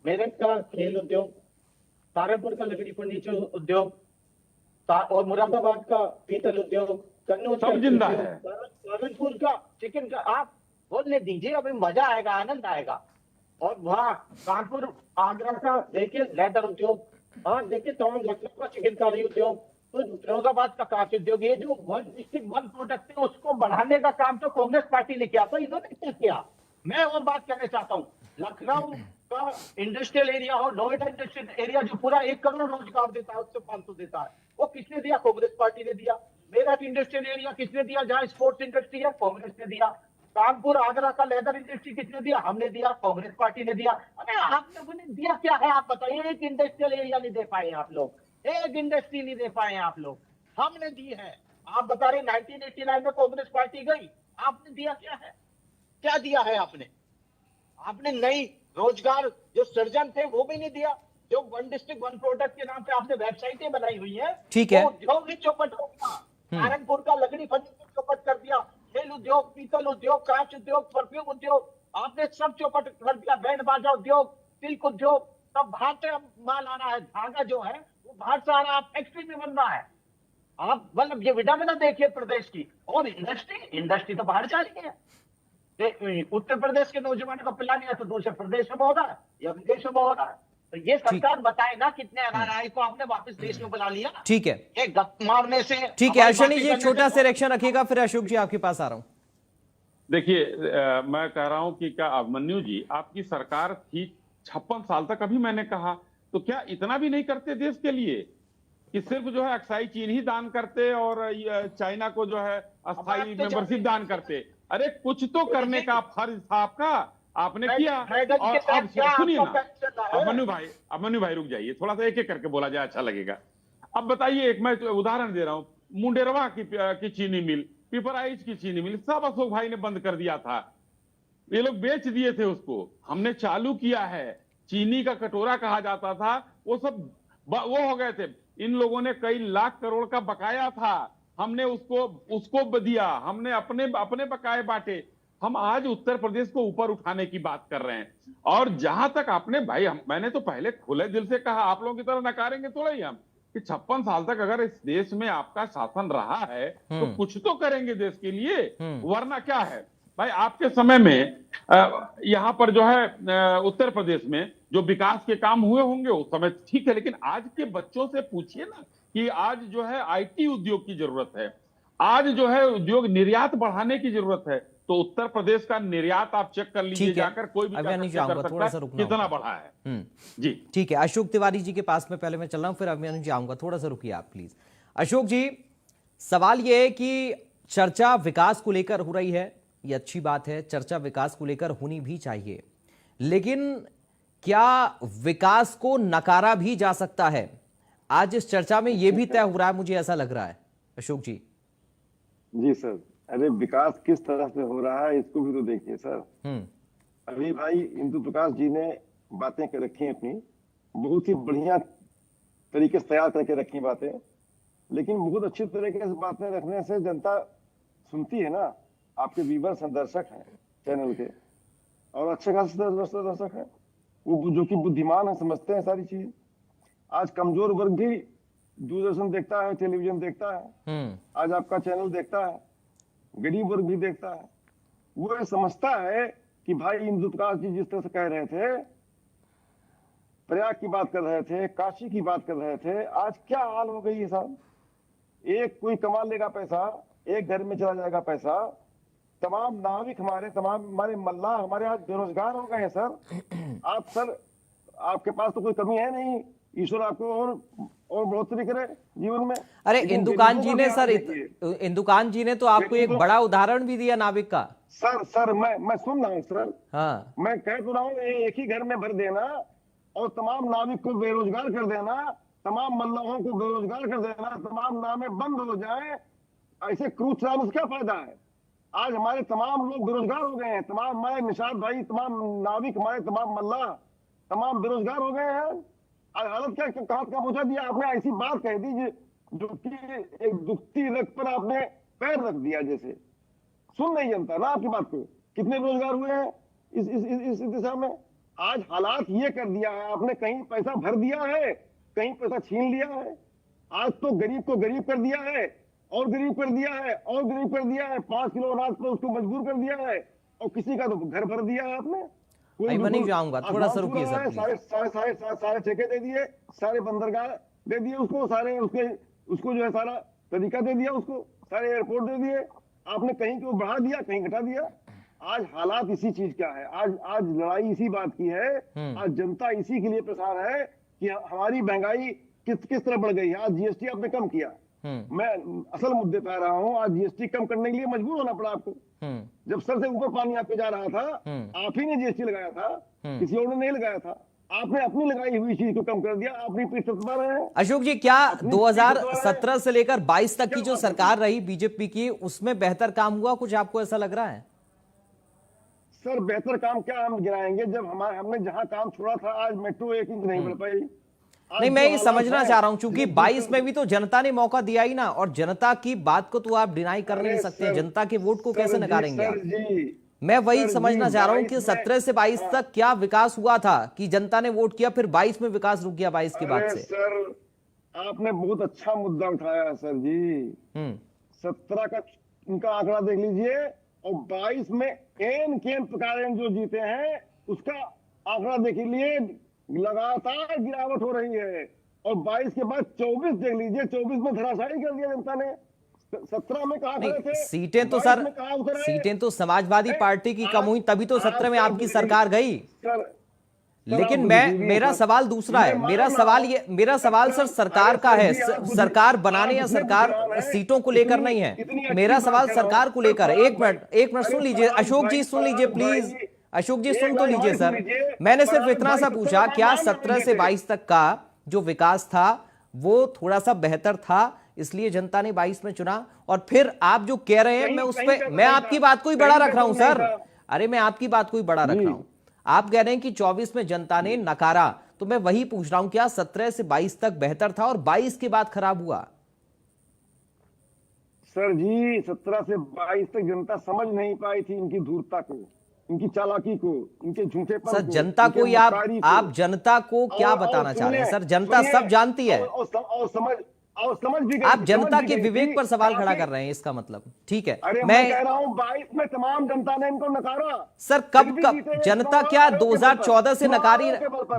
मेरठ का खेल उद्योग, सहारनपुर का लकड़ी फर्नीचर उद्योग, और मुरादाबाद का पीतल उद्योग, कन्नौज सब जिंदा है, सहारनपुर का चिकन का, आप बोलने दीजिए, अभी मजा आएगा, आनंद आएगा। और वहाँ कानपुर आगरा का देखिए लेदर उद्योग, हाँ देखिए तमाम लखनऊ का चिकनकारी उद्योग, तो फिरोजाबाद का कांच उद्योग, ये जो 1 डिस्ट्रिक्ट 1 प्रोडक्ट है उसको बढ़ाने का काम तो कांग्रेस पार्टी ने किया, तो इन्होंने क्या किया। मैं और बात करना चाहता हूँ, लखनऊ का इंडस्ट्रियल एरिया हो, नोएडा इंडस्ट्रियल एरिया जो पूरा 1 करोड़ रोजगार देता है, उससे 500 देता है, वो किसने दिया? कांग्रेस पार्टी ने दिया। मेरठ इंडस्ट्रियल एरिया किसने दिया? जहाँ स्पोर्ट्स इंडस्ट्री है, कांग्रेस ने दिया। कानपुर आगरा का लेदर इंडस्ट्री किसने दिया? हमने दिया, कांग्रेस पार्टी ने दिया। अरे आप लोगों ने दिया क्या है, आप बताइए। एक इंडस्ट्रियल एरिया नहीं दे पाए आप लोग, एक इंडस्ट्री नहीं दे पाए आप लोग, हमने दी है। आप बता रहे 1989 में कांग्रेस पार्टी गई, आपने दिया क्या है? क्या दिया है आपने? आपने नई रोजगार जो सृजन थे वो भी नहीं दिया। जो 1 डिस्ट्रिक्ट 1 प्रोडक्ट के नाम पे आपने वेबसाइटें बनाई हुई है, ठीक है, वो उद्योग ही चौपट हो गया। सहारनपुर का लकड़ी फर्नीचर चौपट कर दिया, खेल उद्योग, पीतल उद्योग, कांच उद्योग, परफ्यूम उद्योग, आपने सब चौपट कर दिया। बैंड बाजा उद्योग, सिल्क उद्योग, सब बाहर से माल आ रहा है, धागा जो है वो बाहर से आ रहा है, फैक्ट्री में बन रहा है। आप मतलब ये विडम्बना देखिए प्रदेश की। और इंडस्ट्री तो बाहर जा रही है। उत्तर प्रदेश के नौजवानों का प्लान है तो दूसरे प्रदेश में हो रहा है या विदेशों में हो रहा है। तो ये सरकार बताए ना, कितने एनआरआई को आपने वापस देश में बुला लिया। ठीक है, ये गप मारने से, ठीक है अश्विनी जी, एक छोटा सा रिएक्शन रखिएगा, फिर अशोक जी आपके पास आ रहा हूं। देखिए, मैं कह रहा हूं कि क्या अभिमन्यु जी, आपकी सरकार थी 56 साल तक, अभी मैंने कहा, तो क्या इतना भी नहीं करते देश के लिए कि सिर्फ जो है अक्साई चीन ही दान करते और चाइना को जो है अस्थाई मेंबरशिप दान करते? अरे कुछ तो करने का फर्ज था आपका, आपने किया। और अब सुनिए ना, अभिमन्यु भाई रुक जाइए, थोड़ा सा एक एक करके बोला जाए, अच्छा लगेगा। अब बताइए, एक मैं उदाहरण दे रहा हूं, मुंडेरवा की चीनी मिल, पिपराइच की चीनी मिल, सब अशोक भाई ने बंद कर दिया था, ये लोग बेच दिए थे उसको, हमने चालू किया है। चीनी का कटोरा कहा जाता था, वो सब वो हो गए थे। इन लोगों ने कई लाख करोड़ का बकाया था, हमने उसको दिया, हमने अपने बकाए बांटे। हम आज उत्तर प्रदेश को ऊपर उठाने की बात कर रहे हैं। और जहां तक आपने भाई, मैंने तो पहले खुले दिल से कहा, आप लोगों की तरह नकारेंगे थोड़ा ही हम, कि 56 साल तक अगर इस देश में आपका शासन रहा है तो कुछ तो करेंगे देश के लिए, वरना क्या है भाई। आपके समय में यहाँ पर जो है उत्तर प्रदेश में जो विकास के काम हुए होंगे उस समय ठीक है, लेकिन आज के बच्चों से पूछिए ना कि आज जो है आईटी उद्योग की जरूरत है, आज जो है उद्योग निर्यात बढ़ाने की जरूरत है। तो उत्तर प्रदेश का निर्यात आप चेक कर लीजिए जाकर, कोई भी कितना बढ़ा है। जी ठीक है, अशोक तिवारी जी के पास में पहले मैं चल रहा हूं, फिर अभिमन्यु जी आऊंगा, थोड़ा सा रुकिए आप प्लीज। अशोक जी, सवाल यह है कि चर्चा विकास को लेकर हो रही है, ये अच्छी बात है, चर्चा विकास को लेकर होनी भी चाहिए, लेकिन क्या विकास को नकारा भी जा सकता है? आज इस चर्चा में यह भी तय हो रहा है, मुझे ऐसा लग रहा है। अशोक जी। जी सर, अरे विकास किस तरह से हो रहा है इसको भी तो देखिए सर। अभी भाई इंदु प्रकाश जी ने बातें कर रखी हैं अपनी, बहुत ही बढ़िया तरीके से तैयार करके रखी बातें, लेकिन बहुत अच्छी तरीके से बातें रखने से जनता सुनती है ना। आपके व्यूअर्स दर्शक हैं चैनल के, और अच्छे खासे दर्शक हैं, वो जो कि बुद्धिमान है, समझते हैं सारी चीज। आज कमजोर वर्ग भी दूरदर्शन देखता है, टेलीविजन देखता है, आज आपका चैनल देखता है, गरीब वर्ग भी देखता है। वो ये समझता है कि भाई इंदु प्रकाश जी जिस तरह से कह रहे थे, प्रयाग की बात कर रहे थे, काशी की बात कर रहे थे, आज क्या हाल हो गई है साहब। एक कोई कमा लेगा पैसा, एक घर में चला जाएगा पैसा, तमाम नाविक हमारे मल्लाह हमारे आज बेरोजगार हो गए हैं सर। आप सर, आपके पास तो कोई कमी है नहीं, ईश्वर आपको और बढ़ोतरी करे जीवन में। अरे लेकिन इंदुकान जी गरीबों ने का सर ध्यान देखिए। इंदुकान जी ने तो आपको एक बड़ा उदाहरण भी दिया नाविक का। सर मैं सुन रहा हूँ सर। हाँ, मैं कह तो रहा हूँ एक ही घर में भर देना और तमाम नाविक को बेरोजगार कर देना, तमाम मल्लाहों को बेरोजगार कर देना, तमाम नावें बंद हो जाए, ऐसे क्रूज चलाने से क्या फायदा है? आज हमारे तमाम लोग बेरोजगार हो गए हैं, तमाम हमारे निषाद भाई, तमाम नाविक, हमारे तमाम मल्लाह, तमाम बेरोजगार हो गए हैं। आज हालत क्या कहां का पहुंचा दिया आपने? ऐसी बात कह दी जो कि एक दुखती रग पर आपने पैर रख दिया जैसे। सुन नहीं जनता ना आपकी बात को। कितने रोजगार हुए हैं इस दिशा में? आज हालात ये कर दिया है आपने, कहीं पैसा भर दिया है, कहीं पैसा छीन लिया है। आज तो गरीब को गरीब कर दिया है, और गरीब कर दिया है, और गरीब कर दिया है। 5 किलो अनाज पर उसको मजबूर कर दिया है, और किसी का तो घर भर दिया है आपने। मैं नहीं जाऊंगा, थोड़ा सा रुकिए सर, सारे ठेके दे दिए, सारे बंदरगाह दे दिए उसको, सारे उसको जो है सारा तरीका दे दिया उसको, सारे एयरपोर्ट दे दिए आपने, कहीं को बढ़ा दिया, कहीं घटा दिया। आज हालात इसी चीज का है, आज लड़ाई इसी बात की है, आज जनता इसी के लिए परेशान है कि हमारी महंगाई किस तरह बढ़ गई है। आज जीएसटी आपने कम किया, मैं असल मुद्दे पे आ रहा हूँ। आज जीएसटी कम करने के लिए मजबूर होना पड़ा आपको। जब सर से ऊपर पानी आपके जा रहा था, आप ही ने जीएसटी लगाया था, किसी और ने नहीं लगाया था। आपने अपनी लगाई हुई चीज को कम कर दिया, अपनी पीठ थपथपा रहे हैं। अशोक जी, क्या 2017 से लेकर 22 तक की जो सरकार रही बीजेपी की, उसमें बेहतर काम हुआ कुछ, आपको ऐसा लग रहा है? सर बेहतर काम क्या हम गिनाएंगे, जब हमने जहां काम छोड़ा था आज मेट्रो 1 इंच नहीं बढ़ पाई। नहीं, मैं ये समझना चाह रहा हूं, क्योंकि 22 में भी तो जनता ने मौका दिया ही ना, और जनता की बात को तो आप डिनाई कर नहीं सकते। जनता के वोट को कैसे नकारेंगे आप? मैं वही समझना चाह रहा हूं कि 17 से 22 तक क्या विकास हुआ था कि जनता ने वोट किया, फिर 22 में विकास रुक गया 22 के बाद से। सर आपने बहुत अच्छा मुद्दा उठाया है सर जी। 17 का उनका आंकड़ा देख लीजिए, और 22 में एन प्रकार जो जीते हैं उसका आंकड़ा देख लीजिए, लगातार गिरावट हो रही है। और 22 के बाद 24 देख लीजिए, 24 में धराशायी कर दिया जनता ने। 17 में कहा खड़े थे, सीटें तो सर, सीटें तो समाजवादी पार्टी की कम हुई, तभी तो 17 में आपकी सरकार गई। लेकिन मेरा सवाल दूसरा है। मेरा सवाल सर सरकार का है, सरकार बनाने या सरकार सीटों को लेकर नहीं है। मेरा सवाल सरकार को लेकर। एक मिनट सुन लीजिए अशोक जी, सुन लीजिए प्लीज। अशोक जी सुन तो लीजिए सर, मैंने सिर्फ इतना सा पूछा, क्या 17 से 22 तक का जो विकास था वो थोड़ा सा बेहतर था, इसलिए जनता ने 22 में चुना? और फिर आप जो कह रहे हैं, मैं आपकी बात को ही बड़ा रख रहा हूं सर। अरे मैं आपकी बात को ही बड़ा रख रहा हूं। आप कह रहे हैं कि 24 में जनता ने नकारा, तो मैं वही पूछ रहा हूं, क्या 17 से 22 तक बेहतर था और 22 के बाद खराब हुआ? सर जी 17 से 22 तक जनता समझ नहीं पाई थी इनकी धूर्तता को, इनकी चालाकी को, इनके झूठेपन को। सर जनता को ही आप जनता को क्या बताना चाह रहे हैं? सर जनता सब जानती है, और समझ भी गई। आप जनता के विवेक पर सवाल खड़ा कर रहे हैं, इसका मतलब। ठीक है, अरे मैं कह रहा हूं 22 में तमाम जनता ने इनको नकारा। सर कब जनता क्या 2014 से नकारी?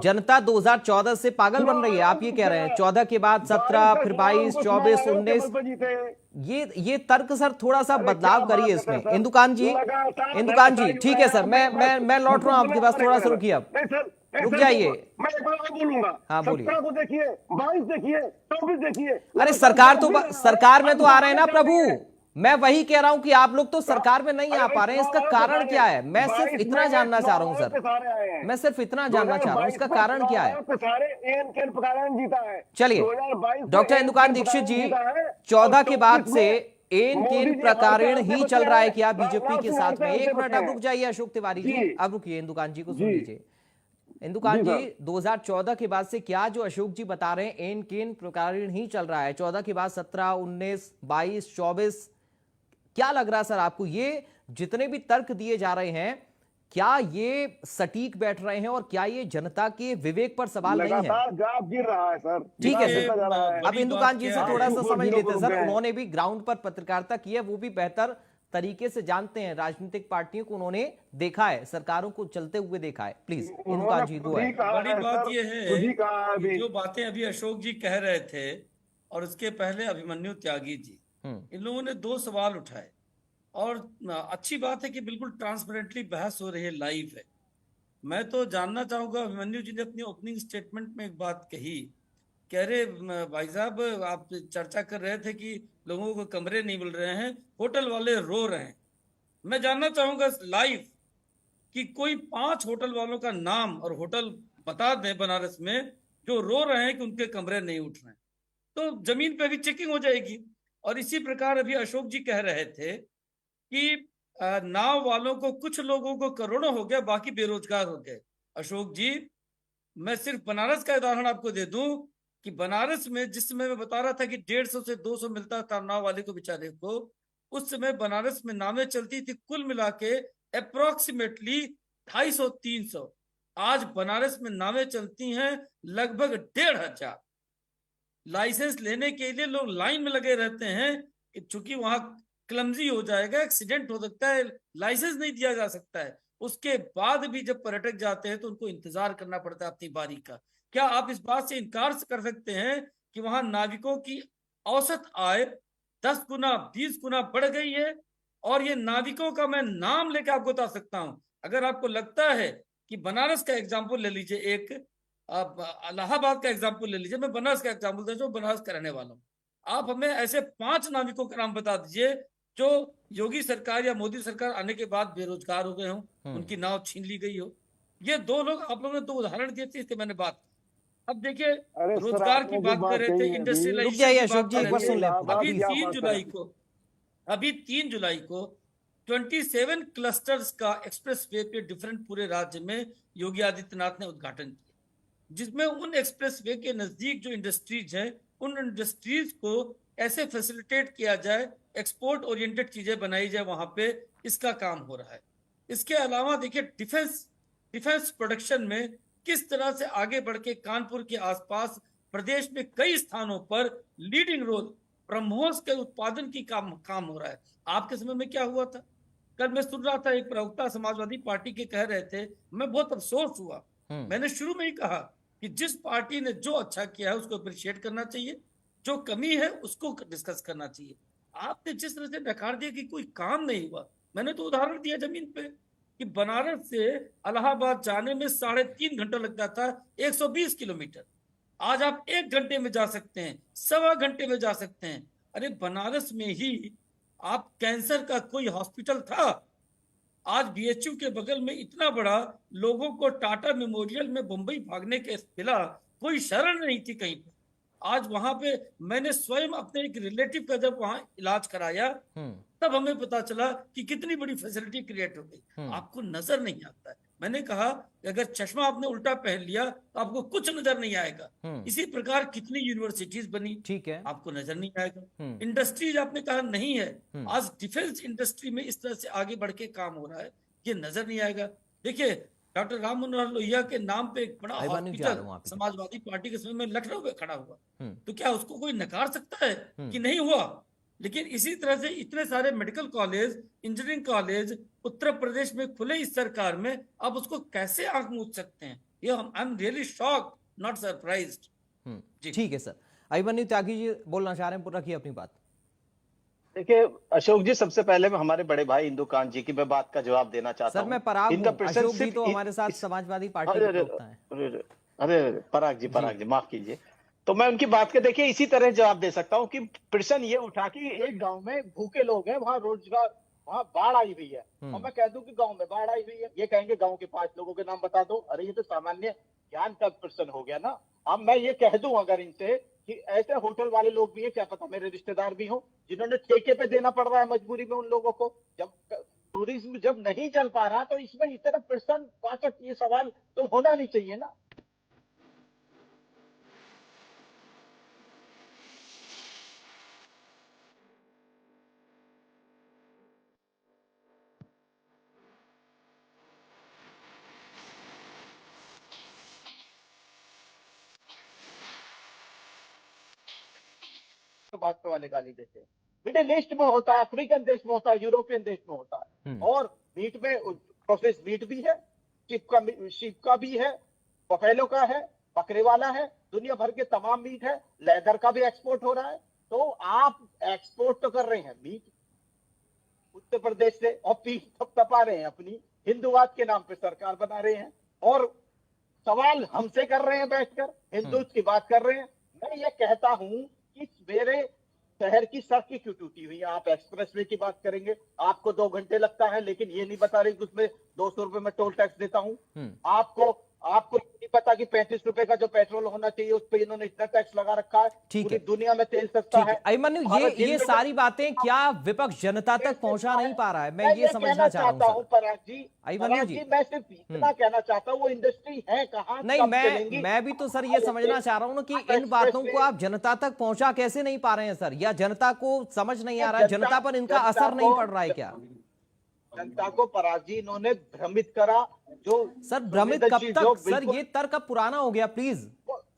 जनता 2014 से पागल बन रही है, आप ये कह रहे हैं? 14 के बाद 17, फिर 22, 24, 19। ये तर्क सर थोड़ा सा बदलाव करिए इसमें। इंदुकान जी ठीक है सर, मैं लौट रहा हूं आपके पास, थोड़ा सा रुकिए, अब रुक जाइए। मैं एक बार बोलूंगा। हाँ बोलिए। 17 को देखिए, 22 देखिए, 24 देखिए। अरे सरकार में तो आ रहे हैं ना प्रभु। मैं वही कह रहा हूं कि आप लोग तो सरकार में नहीं आ पा रहे हैं, इसका कारण क्या है? मैं सिर्फ इतना जानना चाह रहा हूं सर, मैं सिर्फ इतना जानना चाह रहा हूं, इसका कारण क्या है? चलिए डॉक्टर इंदुकान दीक्षित जी, 14 के बाद से एन केन प्रकारण ही चल रहा है क्या बीजेपी के साथ में? एक मिनट आप रुक जाइए अशोक तिवारी जी, अब रुकिए, इंदुकान जी को सुन लीजिए। इंदुकान जी 2014 के बाद से क्या जो अशोक जी बता रहे हैं एन केन प्रकारण ही चल रहा है? 14 के बाद 17, 19, 22, 24, क्या लग रहा है सर आपको? ये जितने भी तर्क दिए जा रहे हैं, क्या ये सटीक बैठ रहे हैं, और क्या ये जनता के विवेक पर सवाल नहीं है? ग्राफ गिर रहा है सर। ठीक है सर, अब इंदुकान जी से थोड़ा सा समझ लेते सर, उन्होंने भी ग्राउंड पर पत्रकारिता की है, वो भी बेहतर तरीके से जानते हैं, राजनीतिक पार्टियों को उन्होंने देखा है, सरकारों को चलते हुए देखा है। प्लीज इंदुकान जी को है। बड़ी बात ये है, जो बातें अभी अशोक जी कह रहे थे और उसके पहले अभिमन्यु त्यागी जी, इन लोगों ने 2 सवाल उठाए, और अच्छी बात है कि बिल्कुल ट्रांसपेरेंटली बहस हो रही है, लाइव है। मैं तो जानना चाहूंगा, अभिमन्यु जी ने अपनी ओपनिंग स्टेटमेंट में एक बात कही कह रहे भाई साहब, आप चर्चा कर रहे थे कि लोगों को कमरे नहीं मिल रहे हैं, होटल वाले रो रहे हैं। मैं जानना चाहूंगा लाइव कि कोई 5 होटल वालों का नाम और होटल बता दें बनारस में जो रो रहे हैं कि उनके कमरे नहीं उठ रहे हैं, तो जमीन पे भी चेकिंग हो जाएगी। और इसी प्रकार अभी अशोक जी कह रहे थे कि नाव वालों को, कुछ लोगों को करोड़ों हो गया, बाकी बेरोजगार हो गए। अशोक जी, मैं सिर्फ बनारस का उदाहरण आपको दे दूं कि बनारस में जिस समय मैं बता रहा था कि 150 से 200 मिलता था नाव वाले को बेचारे को, उस समय बनारस में नावें चलती थी कुल मिला के अप्रोक्सीमेटली 250-300। आज बनारस में नावें चलती हैं लगभग 1,500। लाइसेंस लेने के लिए लोग लाइन में लगे रहते हैं कि चूंकि वहां क्लमजी हो जाएगा, एक्सीडेंट हो सकता है, लाइसेंस नहीं दिया जा सकता है। उसके बाद भी जब पर्यटक जाते हैं तो उनको इंतजार करना पड़ता है अपनी बारी का। क्या आप इस बात से इनकार कर सकते हैं कि वहां नाविकों की औसत आय 10 गुना 20 गुना बढ़ गई है? और ये नाविकों का मैं नाम लेकर आपको बता सकता हूं। अगर आपको लगता है कि बनारस का एग्जाम्पल ले लीजिए, एक आप इलाहाबाद का एग्जाम्पल ले लीजिए, मैं बनारस का एग्जाम्पल दे, जो बनारस का रहने वाला हूँ। आप हमें ऐसे 5 नाविकों का नाम बता दीजिए जो योगी सरकार या मोदी सरकार आने के बाद बेरोजगार हो गए हों, उनकी नाव छीन ली गई हो। ये 2 लोग, आप लोगों ने 2 उदाहरण दिए थे, इसके मैंने बात। अब देखिए, अरे सर, रोजगार की आपने जो बात कर बात रहे कही थे, है अभी, रुक इंडस्ट्रियलाइजेशन जाइए की अशोक बात जी, कर एक बार रहे सुन थे। ले अभी पूरा। 3 जुलाई को 27 क्लस्टर्स का एक्सप्रेस वे पे डिफरेंट पूरे राज्य में योगी आदित्यनाथ ने उद्घाटन किया, जिसमें उन एक्सप्रेस वे के नजदीक जो इंडस्ट्रीज हैं, उन इंडस्ट्रीज को ऐसे फैसिलिटेट किया जाए, एक्सपोर्ट ओरिएंटेड चीजें बनाई जाए वहां पे, इसका काम हो रहा है। इसके अलावा देखिए, डिफेंस प्रोडक्शन में किस तरह से आगे बढ़ के कानपुर के आसपास प्रदेश में कई स्थानों पर लीडिंग रोल, ब्रह्मोस के उत्पादन की काम हो रहा है। आपके समय में क्या हुआ था? कल मैं सुन रहा था, एक प्रवक्ता समाजवादी पार्टी के कह रहे थे, मैं बहुत अफसोस हुआ। मैंने शुरू में ही कहा कि जिस पार्टी ने जो अच्छा किया है उसको अप्रिशिएट करना चाहिए, जो कमी है उसको डिस्कस करना चाहिए। आपने जिस तरह से नकार दिया कि कोई काम नहीं हुआ, मैंने तो उदाहरण दिया जमीन पे कि बनारस से इलाहाबाद जाने में 3.5 घंटा लगता था, 120 किलोमीटर। आज आप 1 घंटे में जा सकते हैं, 1.25 घंटे में जा सकते हैं। अरे बनारस में ही आप कैंसर का कोई हॉस्पिटल था, आज बीएचयू के बगल में इतना बड़ा, लोगों को टाटा मेमोरियल में मुंबई भागने के मिला, कोई शरण नहीं थी कहीं पे। आज वहां पे मैंने स्वयं अपने एक रिलेटिव का जब वहां इलाज कराया, तब हमें पता चला कि कितनी बड़ी फैसिलिटी क्रिएट हो गई। आपको नजर नहीं आता है। मैंने कहा कि अगर चश्मा आपने उल्टा पहन लिया तो आपको कुछ नजर नहीं आएगा। इसी प्रकार कितनी यूनिवर्सिटीज बनी, ठीक है, आपको नजर नहीं आएगा। इंडस्ट्रीज आपने कहा नहीं है, आज डिफेंस इंडस्ट्री में इस तरह से आगे बढ़ के काम हो रहा है, ये नजर नहीं आएगा। देखिए, डॉक्टर राम मनोहर लोहिया के नाम पे एक बड़ा हॉस्पिटल समाजवादी पार्टी के समय में लखनऊ में खड़ा हुआ, तो क्या उसको कोई नकार सकता है कि नहीं हुआ? लेकिन इसी तरह से इतने सारे medical college, engineering college Uttar Pradesh में खुले इस सरकार में, आप उसको कैसे आंख मूंद सकते हैं? ये I am really shocked, not surprised. ठीक है सर। अभिमन्यु त्यागी जी बोलना चाह रहे हैं, पूरा रखिए अपनी बात। देखिए अशोक जी, सबसे पहले मैं हमारे बड़े भाई इंदुकांत जी की मैं बात का जवाब देना चाहता हूं। सर मैं पराग इनका हूं, अशोक जी तो हमारे साथ समाजवादी पार्टी के प्रवक्ता हैं। अरे पराग जी माफ कीजिए। तो मैं उनकी बात के देखिए इसी तरह जवाब दे सकता हूं कि प्रश्न ये उठा कि एक गांव में भूखे लोग हैं, वहां रोजगार, वहां बाढ़ आई हुई है, और मैं कह दूं कि गांव में बाढ़ आई हुई है, ये कहेंगे गांव के 5 लोगों के नाम बता दो। अरे ये तो सामान्य ज्ञान का प्रश्न हो गया ना। अब मैं ये कह दूं अगर इनसे कि ऐसे होटल वाले लोग भी हैं, क्या पता मेरे रिश्तेदार भी हों, जिन्होंने ठेके पे देना पड़ रहा है मजबूरी में उन लोगों को, जब टूरिज्म जब नहीं चल पा रहा, तो इसमें इस तरह प्रश्न, वाकई ये सवाल तो होना नहीं चाहिए ना। भाजपा वाले गाली देते हैं। मिडिल ईस्ट में होता है, अफ्रीकन देश में होता है, यूरोपियन देश में होता है। और मीट में प्रोसेस मीट भी है, शिप का भी है, बफेलो का है, बकरे वाला है, दुनिया भर के तमाम मीट है, लेदर का भी एक्सपोर्ट हो रहा है। तो आप एक्सपोर्ट तो कर रहे हैं मीट उत्तर प्रदेश से, और पीठ थपथपा रहे हैं अपनी हिंदुवाद के नाम पे सरकार बना रहे हैं, और सवाल हमसे कर रहे हैं बैठकर, हिंदुत्व की बात कर रहे हैं। मैं ये कहता हूं कि मेरे शहर की सड़कें क्यों टूटी हुई है? आप एक्सप्रेसवे की बात करेंगे, आपको 2 घंटे लगता है, लेकिन ये नहीं बता रहे कि उसमें 200 रुपए में टोल टैक्स देता हूं। आपको नहीं पता कि 35 रुपए का जो पेट्रोल होना चाहिए उस पर इन्होंने इतना टैक्स लगा रखा है। ठीक पूरी है, दुनिया में तेल सस्ता ठीक है है। अभिमन्यु, ये सारी बातें क्या विपक्ष जनता तक पहुंचा नहीं पा रहा है? मैं ये समझना कहना चाह रहा चाहता हूं हूं सर। पराग जी, अभिमन्यु जी, मैं सिर्फ इतना कहना चाहता हूं, वो इंडस्ट्री है कहाँ, नहीं, कब चलेंगी? मैं भी तो सर ये समझना चाह रहा हूं ना कि इन बातों को आप जनता तक पहुंचा कैसे नहीं पा रहे हैं सर, या जनता को समझ नहीं आ रहा है, जनता पर इनका असर नहीं पड़ रहा है क्या? जनता को पराग जी इन्होंने भ्रमित करा। जो सर भ्रमित कब तक सर? ये तर्क अब पुराना हो गया, प्लीज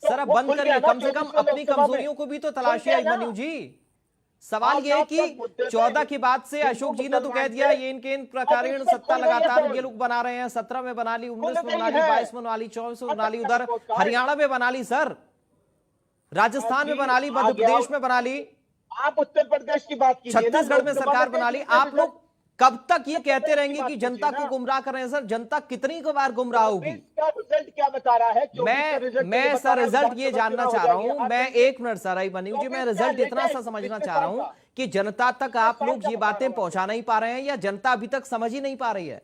सर अब बंद करिए, कम से कम अपनी कमजोरियों को भी तो तलाशिए अभिमन्यु जी। सवाल ये है कि 14 की बात से अशोक जी ने तो कह दिया ये इनके इन प्रकारेण सत्ता लगातार ये लोग बना रहे हैं, 17 में बना ली, 19 में बना ली, 22 में बना ली, 24 में बना ली, उधर हरियाणा में बना ली सर, राजस्थान में बना ली, मध्य प्रदेश में बना ली, आप उत्तर प्रदेश की बात कीजिए, छत्तीसगढ़ में सरकार बना ली। आप लोग कब तक ये कहते रहेंगे कि जनता को गुमराह कर रहे हैं? सर जनता कितनी बार गुमराह होगी? रिजल्ट क्या बता रहा है? मैं सर रिजल्ट ये जानना चाह रहा हूं, मैं 1 मिनट सर अभिमन्यु जी, मैं रिजल्ट इतना सा समझना चाह रहा हूं कि जनता तक आप लोग ये बातें पहुंचा नहीं पा रहे हैं, या जनता अभी तक समझ ही नहीं पा रही है?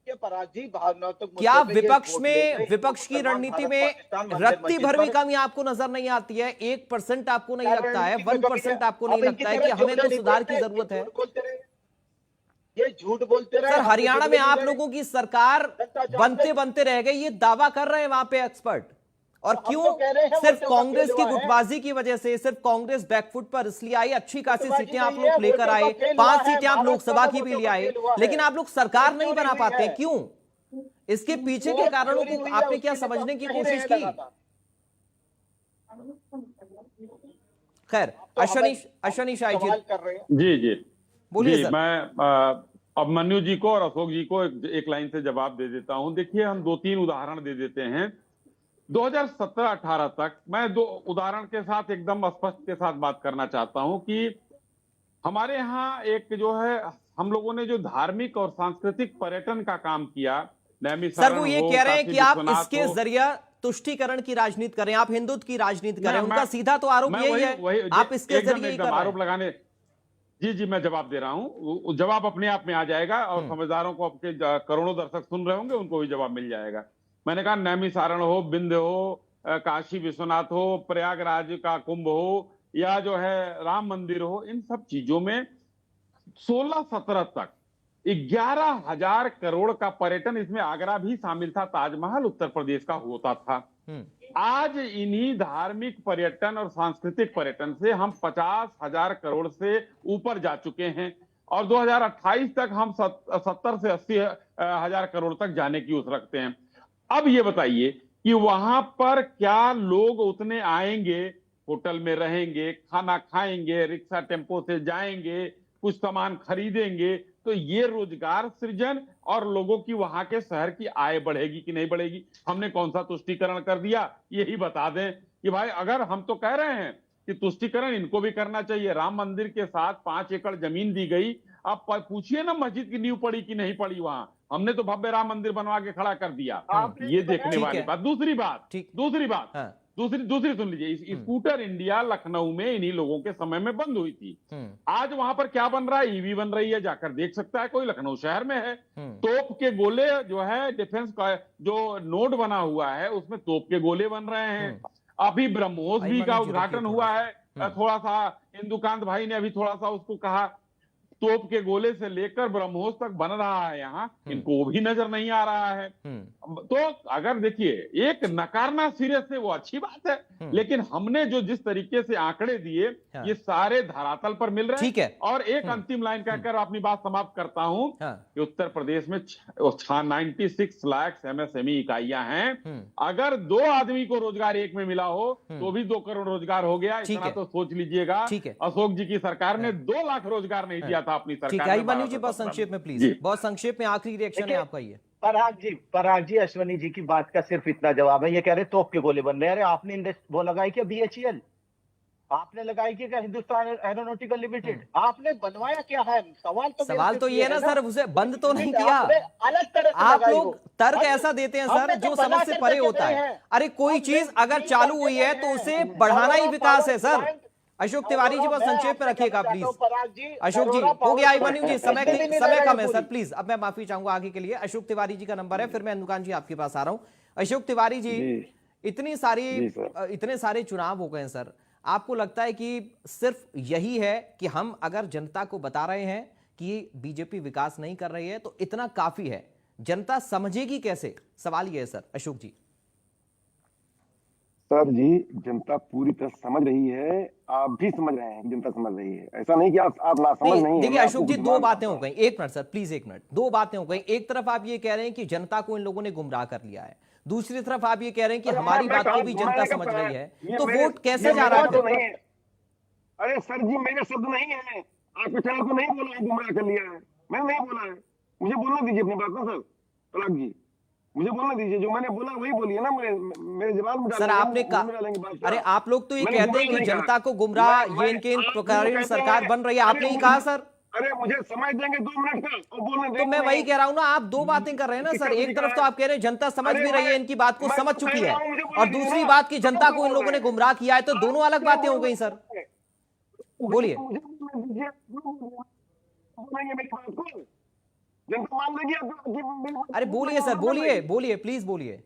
क्या विपक्ष की रणनीति में रत्ती भर भी कमी आपको नजर नहीं आती है? 1% आपको नहीं लगता है, 1% आपको नहीं लगता है कि हमें तो सुधार की जरूरत है? ये झूठ बोलते रहे सर हरियाणा में आप लोगों की सरकार बनते बनते रह गई, ये दावा कर रहे हैं वहां पे एक्सपर्ट। और क्यों? सिर्फ कांग्रेस की गुटबाजी की वजह से, सिर्फ कांग्रेस बैकफुट पर इसलिए आई, अच्छी खासी सीटें आप लोग लेकर आए, 5 सीटें आप लोकसभा की भी ले आए, लेकिन आप लोग सरकार नहीं बना पाते, क्यों? इसके पीछे के कारणों को आपने क्या समझने की कोशिश की? खैर, अश्वनी शाही जी जी बोलिए सर। मैं अभिमन्यु जी को और अशोक जी को एक लाइन से जवाब दे देता हूं। देखिए, हम 2-3 उदाहरण दे देते हैं। 2017-18 तक मैं 2 उदाहरण के साथ एकदम स्पष्ट के साथ बात करना चाहता हूं कि हमारे यहाँ एक जो है, हम लोगों ने जो धार्मिक और सांस्कृतिक पर्यटन का काम किया, सर वो ये कह रहे हैं कि आप इसके जरिए तुष्टीकरण की राजनीति करें, आप हिंदुत्व की राजनीति करें, उनका सीधा तो आरोप यही है, आप इसके जरिए आरोप लगाने। जी मैं जवाब दे रहा हूं, जवाब अपने आप में आ जाएगा और समझदारों को, आपके करोड़ों दर्शक सुन रहे होंगे, उनको भी जवाब मिल जाएगा। मैंने कहा नैमिषारण हो, विंध्य हो, काशी विश्वनाथ हो, प्रयागराज का कुंभ हो, या जो है राम मंदिर हो, इन सब चीजों में 16-17 तक 11,000 करोड़ का पर्यटन, इसमें आगरा भी शामिल था, ताजमहल उत्तर प्रदेश का होता था। आज इन्हीं धार्मिक पर्यटन और सांस्कृतिक पर्यटन से हम 50,000 करोड़ से ऊपर जा चुके हैं, और 2028 तक हम 70 से 80,000 करोड़ तक जाने की उस रखते हैं। अब ये बताइए कि वहां पर क्या लोग उतने आएंगे, होटल में रहेंगे, खाना खाएंगे, रिक्शा टेम्पो से जाएंगे, कुछ सामान खरीदेंगे, तो ये रोजगार सृजन और लोगों की, वहां के शहर की आय बढ़ेगी कि नहीं बढ़ेगी? हमने कौन सा तुष्टीकरण कर दिया? यही बता दें कि भाई, अगर हम तो कह रहे हैं कि तुष्टीकरण इनको भी करना चाहिए। राम मंदिर के साथ 5 एकड़ जमीन दी गई, आप पूछिए ना मस्जिद की नींव पड़ी कि नहीं पड़ी वहां? हमने तो भव्य राम मंदिर बनवा के खड़ा कर दिया। ये देखने वाली बात। दूसरी बात, दूसरी सुन लीजिए, स्कूटर इंडिया लखनऊ में इन्हीं लोगों के समय में बंद हुई थी। आज वहां पर क्या बन रहा है? ईवी बन रही है, जाकर देख सकता है कोई, लखनऊ शहर में है। तोप के गोले जो है, डिफेंस का जो नोड बना हुआ है उसमें तोप के गोले बन रहे हैं। अभी ब्रह्मोस भी का उद्घाटन हुआ है, थोड़ा सा इंदुकांत भाई ने अभी थोड़ा सा उसको कहा, तोप के गोले से लेकर ब्रह्मोस तक बन रहा है यहाँ, इनको भी नजर नहीं आ रहा है। तो अगर देखिए, एक नकारना सिरे से वो अच्छी बात है, लेकिन हमने जो जिस तरीके से आंकड़े दिए, ये सारे धरातल पर मिल रहे हैं। और एक अंतिम लाइन कहकर अपनी बात समाप्त करता हूं कि उत्तर प्रदेश में 96 लाख MSME इकाइयां हैं। अगर 2 आदमी को रोजगार एक में मिला हो तो भी 2 करोड़ रोजगार हो गया। इतना तो सोच लीजिएगा। अशोक जी की सरकार ने 2 लाख रोजगार नहीं दिया था अपनी सरकार में। जी बहुत संक्षेप में प्लीज, बहुत संक्षेप में आखिरी रिएक्शन है आपका। ये पराग जी अश्वनी जी की बात का सिर्फ इतना जवाब है, ये कह रहे तोप के गोले बन रहे हैं। अरे आपने वो लगाई क्या BHEL? आपने लगाई कि क्या हिंदुस्तान एरोनॉटिकल लिमिटेड? आपने बनवाया क्या है? सवाल तो मेरा सवाल तो सिर्फ ये है ना सर, उसे बंद तो नहीं किया। आपने अलग तरह से आप लगाई लोग हो। तर्क हमने- ऐसा देते हैं सर हमने तो जो बना समझ से कर परे देके होता गए है। हैं। अरे कोई हमने चीज अगर नहीं चालू करके हुई है गए तो हैं। उसे बढ़ाना ही विकास है सर। पॉइंट अशोक तिवारी जी बस मैं संक्षेप में आपसे रखिएगा कहना प्लीज। चाहता हूं, पराग जी, अशोक जी नरोरा हो गया पावर अभिमन्यु जी, समय एक दिन नहीं समय लगेगा कम है सर, पूरी। प्लीज अब मैं माफी चाहूंगा आगे के लिए। अशोक तिवारी जी का नंबर है, फिर मैं दुकान जी आपके पास आ रहा हूं। अशोक तिवारी जी, जी जी सर। इतने सारे चुनाव हो गए हैं सर, आपको लगता है कि सिर्फ यही है कि हम अगर जनता को बता रहे हैं कि बीजेपी विकास नहीं कर रही है तो इतना काफी है? जनता समझेगी कैसे? सवाल यह है सर। अशोक जी। सर जी, जनता पूरी तरह समझ रही है, आप भी समझ रहे हैं कि जनता समझ रही है। ऐसा नहीं कि आप ना समझ नहीं है। देखिए मैं अशोक आपको जी, दो बुद्धिमान बातें हो मानता गई। एक मिनट सर प्लीज, एक मिनट। दो बातें हो गई। एक तरफ आप ये कह रहे हैं कि जनता को इन लोगों ने गुमराह कर लिया है, दूसरी तरफ आप ये कह रहे हैं कि हूं। हमारी मैं बात को भी कहा- जनता मैंने कब समझ कहा रही है, ये तो मेरे- वोट कैसे ये जा रहा है मेरे फिर? शब्द नहीं है। अरे सर जी, मेरे शब्द नहीं है। आपके चैनल को नहीं बोला है गुमराह कर लिया है, मैंने नहीं बोला है। मुझे बोलने दीजिए अपनी बात ना सर। पराग जी, मुझे बोलने दीजिए। जो मैंने बोला वही बोलिए ना। मेरे जवाब में सर डालेंगे, आपने मुंह कहा, में डालेंगे बादशाह। अरे आप लोग तो ये मैंने कहते हैं गुमराह कि नहीं कहा। जनता को गुमराह मैं- ये इनके इन आप प्रकार लोग कहते सरकार हैं- बन रही है, अरे आपने ही मुझे- कहा सर। अरे मुझे समय देंगे 2 मिनट का और बोलने तो देंगे मैं वही नहीं। कह रहा हूं ना, आप दो बातें कर रहे हैं ना सर। एक तरफ तो आप कह रहे हैं जनता समझ अरे भी रही है, मैं- इनकी बात को मैं समझ तो चुकी कह है, रहा हूं, मुझे बोलने और दीजिए दूसरी ना। बात की जनता आप को इन बोल लोगों ने रहे हैं। गुमराह किया है, तो दोनों अलग क्या बातें हो बोल गई रहे सर। हैं? बोलिए। मुझे बोलने दीजिए। बोलेंगे मेरी बात को, जनता मान लेगी आपकी मेरी बात अरे को। बोलिए सर, बोलिए बोलिए, प्लीज बोलिए।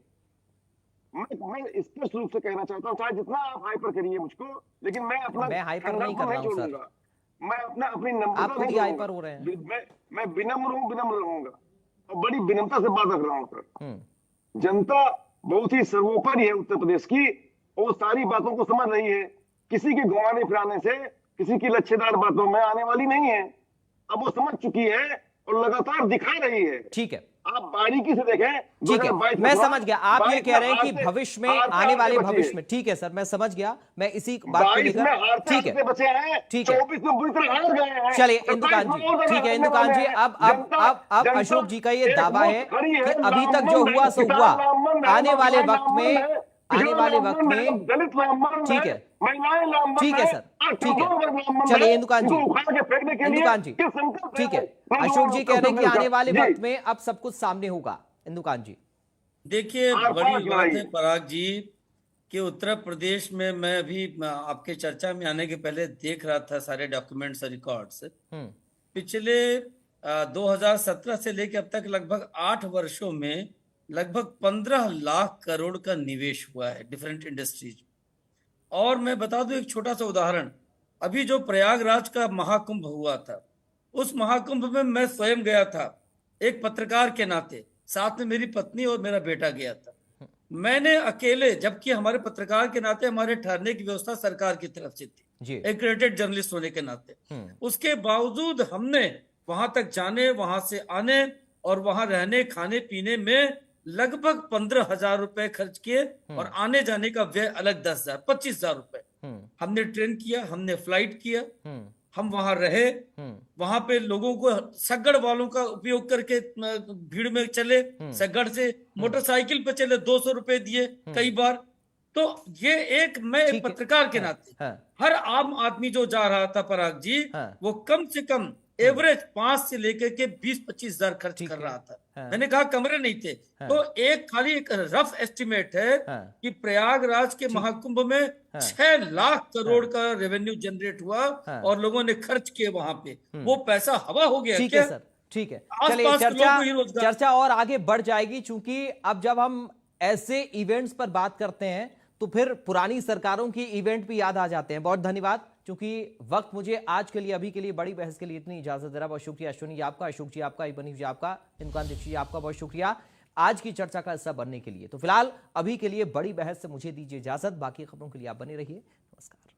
मैं स्पष्ट रूप से कहना चाहता हूँ, चाहे जितना आप हाइपर करिए मुझको, लेकिन मैं अपना मैं हाइपर नहीं ठंडापन कर रहा हूं सर। छोड़ूंगा। मैं अपनी नम्रता आप खुद नहीं ही हाइपर छोड़ूंगा। हो रहे हैं। मैं विनम्र हूँ, विनम्र रहूंगा और बड़ी विनम्रता से बात कर रहा हूँ सर। जनता बहुत ही सर्वोपरि है उत्तर प्रदेश की, और वो सारी बातों को समझ रही है। किसी के घुमाने फिराने से, किसी की लच्छेदार बातों में आने वाली नहीं है। अब वो समझ चुकी है और लगातार दिखा रही है। ठीक है, आप बारीकी से देखें। ठीक है, 2022 मैं में समझ गया। आप ये 22 कह रहे हैं कि हारते- भविष्य में हारते- आने हारते वाले बचे भविष्य हैं। में, ठीक है सर, मैं समझ गया। मैं इसी बात को 22 में लेकर, हारते ठीक हारते है, बचे हैं, ठीक है। 24 में बुरी तरह हार गए हैं। चलिए 27 इंदुकान में जी, और ज्यादा ठीक है हारने इंदुकान वाले जी, हैं। अब जनता अशोक जी का ये एक दावा वोट है खड़ी है, कि अभी तक लामबंद जो है, हुआ सो किसान हुआ, लामबंद है, आने वाले मजदूर वक्त में, लामबंद है, आने किसान वाले लामबंद वक्त है, में, दलित लामबंद ठीक है, है, महिलाएं लामबंद ठीक है है, सर, और ठीक है। कमजोर वर्ग लामबंद चलिए है। इंदुकान जी, इनको उखाड़ के फेंकने के लिए इंदुकान जी, किस संकल्प ठीक है। मैं अशोक जी कह रहे हैं कि आने वाले जी। वक्त में अब सब कुछ सामने होगा। इंदुकान जी। देखिए, आर बड़ी पार बात है सुनाइए। पराग जी कि उत्तर प्रदेश में मैं अभी आपके चर्चा में आने के पहले देख रहा था सारे डॉक्यूमेंट्स और रिकॉर्ड्स। पिछले 2017 से लेकर अब तक लगभग 8 वर्षों में लगभग 15 लाख करोड़ का निवेश हुआ है डिफरेंट इंडस्ट्रीज। और मैं बता दूं एक छोटा सा उदाहरण, अभी जो प्रयागराज का महाकुंभ हुआ था, उस महाकुंभ में मैं स्वयं गया था एक पत्रकार के नाते, साथ में मेरी पत्नी और मेरा बेटा गया था। मैंने अकेले, जबकि हमारे पत्रकार के नाते हमारे ठहरने की व्यवस्था सरकार की तरफ से थी, एक्रेडिटेड जर्नलिस्ट होने के नाते, उसके बावजूद हमने वहां तक जाने, वहां से आने और वहां रहने खाने पीने में लगभग 15,000 रुपए खर्च किए, और आने जाने का व्यय अलग 10,000 25,000 रुपए। हमने ट्रेन किया, हमने फ्लाइट किया, हम वहां रहे, वहां पे लोगों को सगड़ वालों का उपयोग करके भीड़ में चले, सगड़ से मोटरसाइकिल पे चले, 200 रुपए दिए कई बार। तो ये एक, मैं एक पत्रकार के नाते हर आम आदमी जो जा रहा था पराग जी, वो कम से कम एवरेज 5 से लेकर के 20-25 हजार खर्च कर रहा था। मैंने कहा कमरे नहीं थे। तो एक खाली एक रफ एस्टिमेट है कि प्रयागराज के महाकुंभ में 6 लाख करोड़ का रेवेन्यू जनरेट हुआ और लोगों ने खर्च किए वहां पे। वो पैसा हवा हो गया। ठीक है सर, ठीक है। चलिए चर्चा और आगे बढ़ जाएगी, चूंकि अब जब हम ऐसे इवेंट्स पर बात करते हैं तो फिर पुरानी सरकारों की इवेंट भी याद आ जाते हैं। बहुत धन्यवाद। क्योंकि वक्त मुझे आज के लिए, अभी के लिए, बड़ी बहस के लिए इतनी इजाजत दे रहा। बहुत शुक्रिया अश्विनी जी आपका, अशोक जी आपका, इबनी जी आपका, इंदुकान दीक्षित जी आपका बहुत शुक्रिया आज की चर्चा का हिस्सा बनने के लिए। तो फिलहाल अभी के लिए बड़ी बहस से मुझे दीजिए इजाजत। बाकी खबरों के लिए आप बने रहिए। नमस्कार।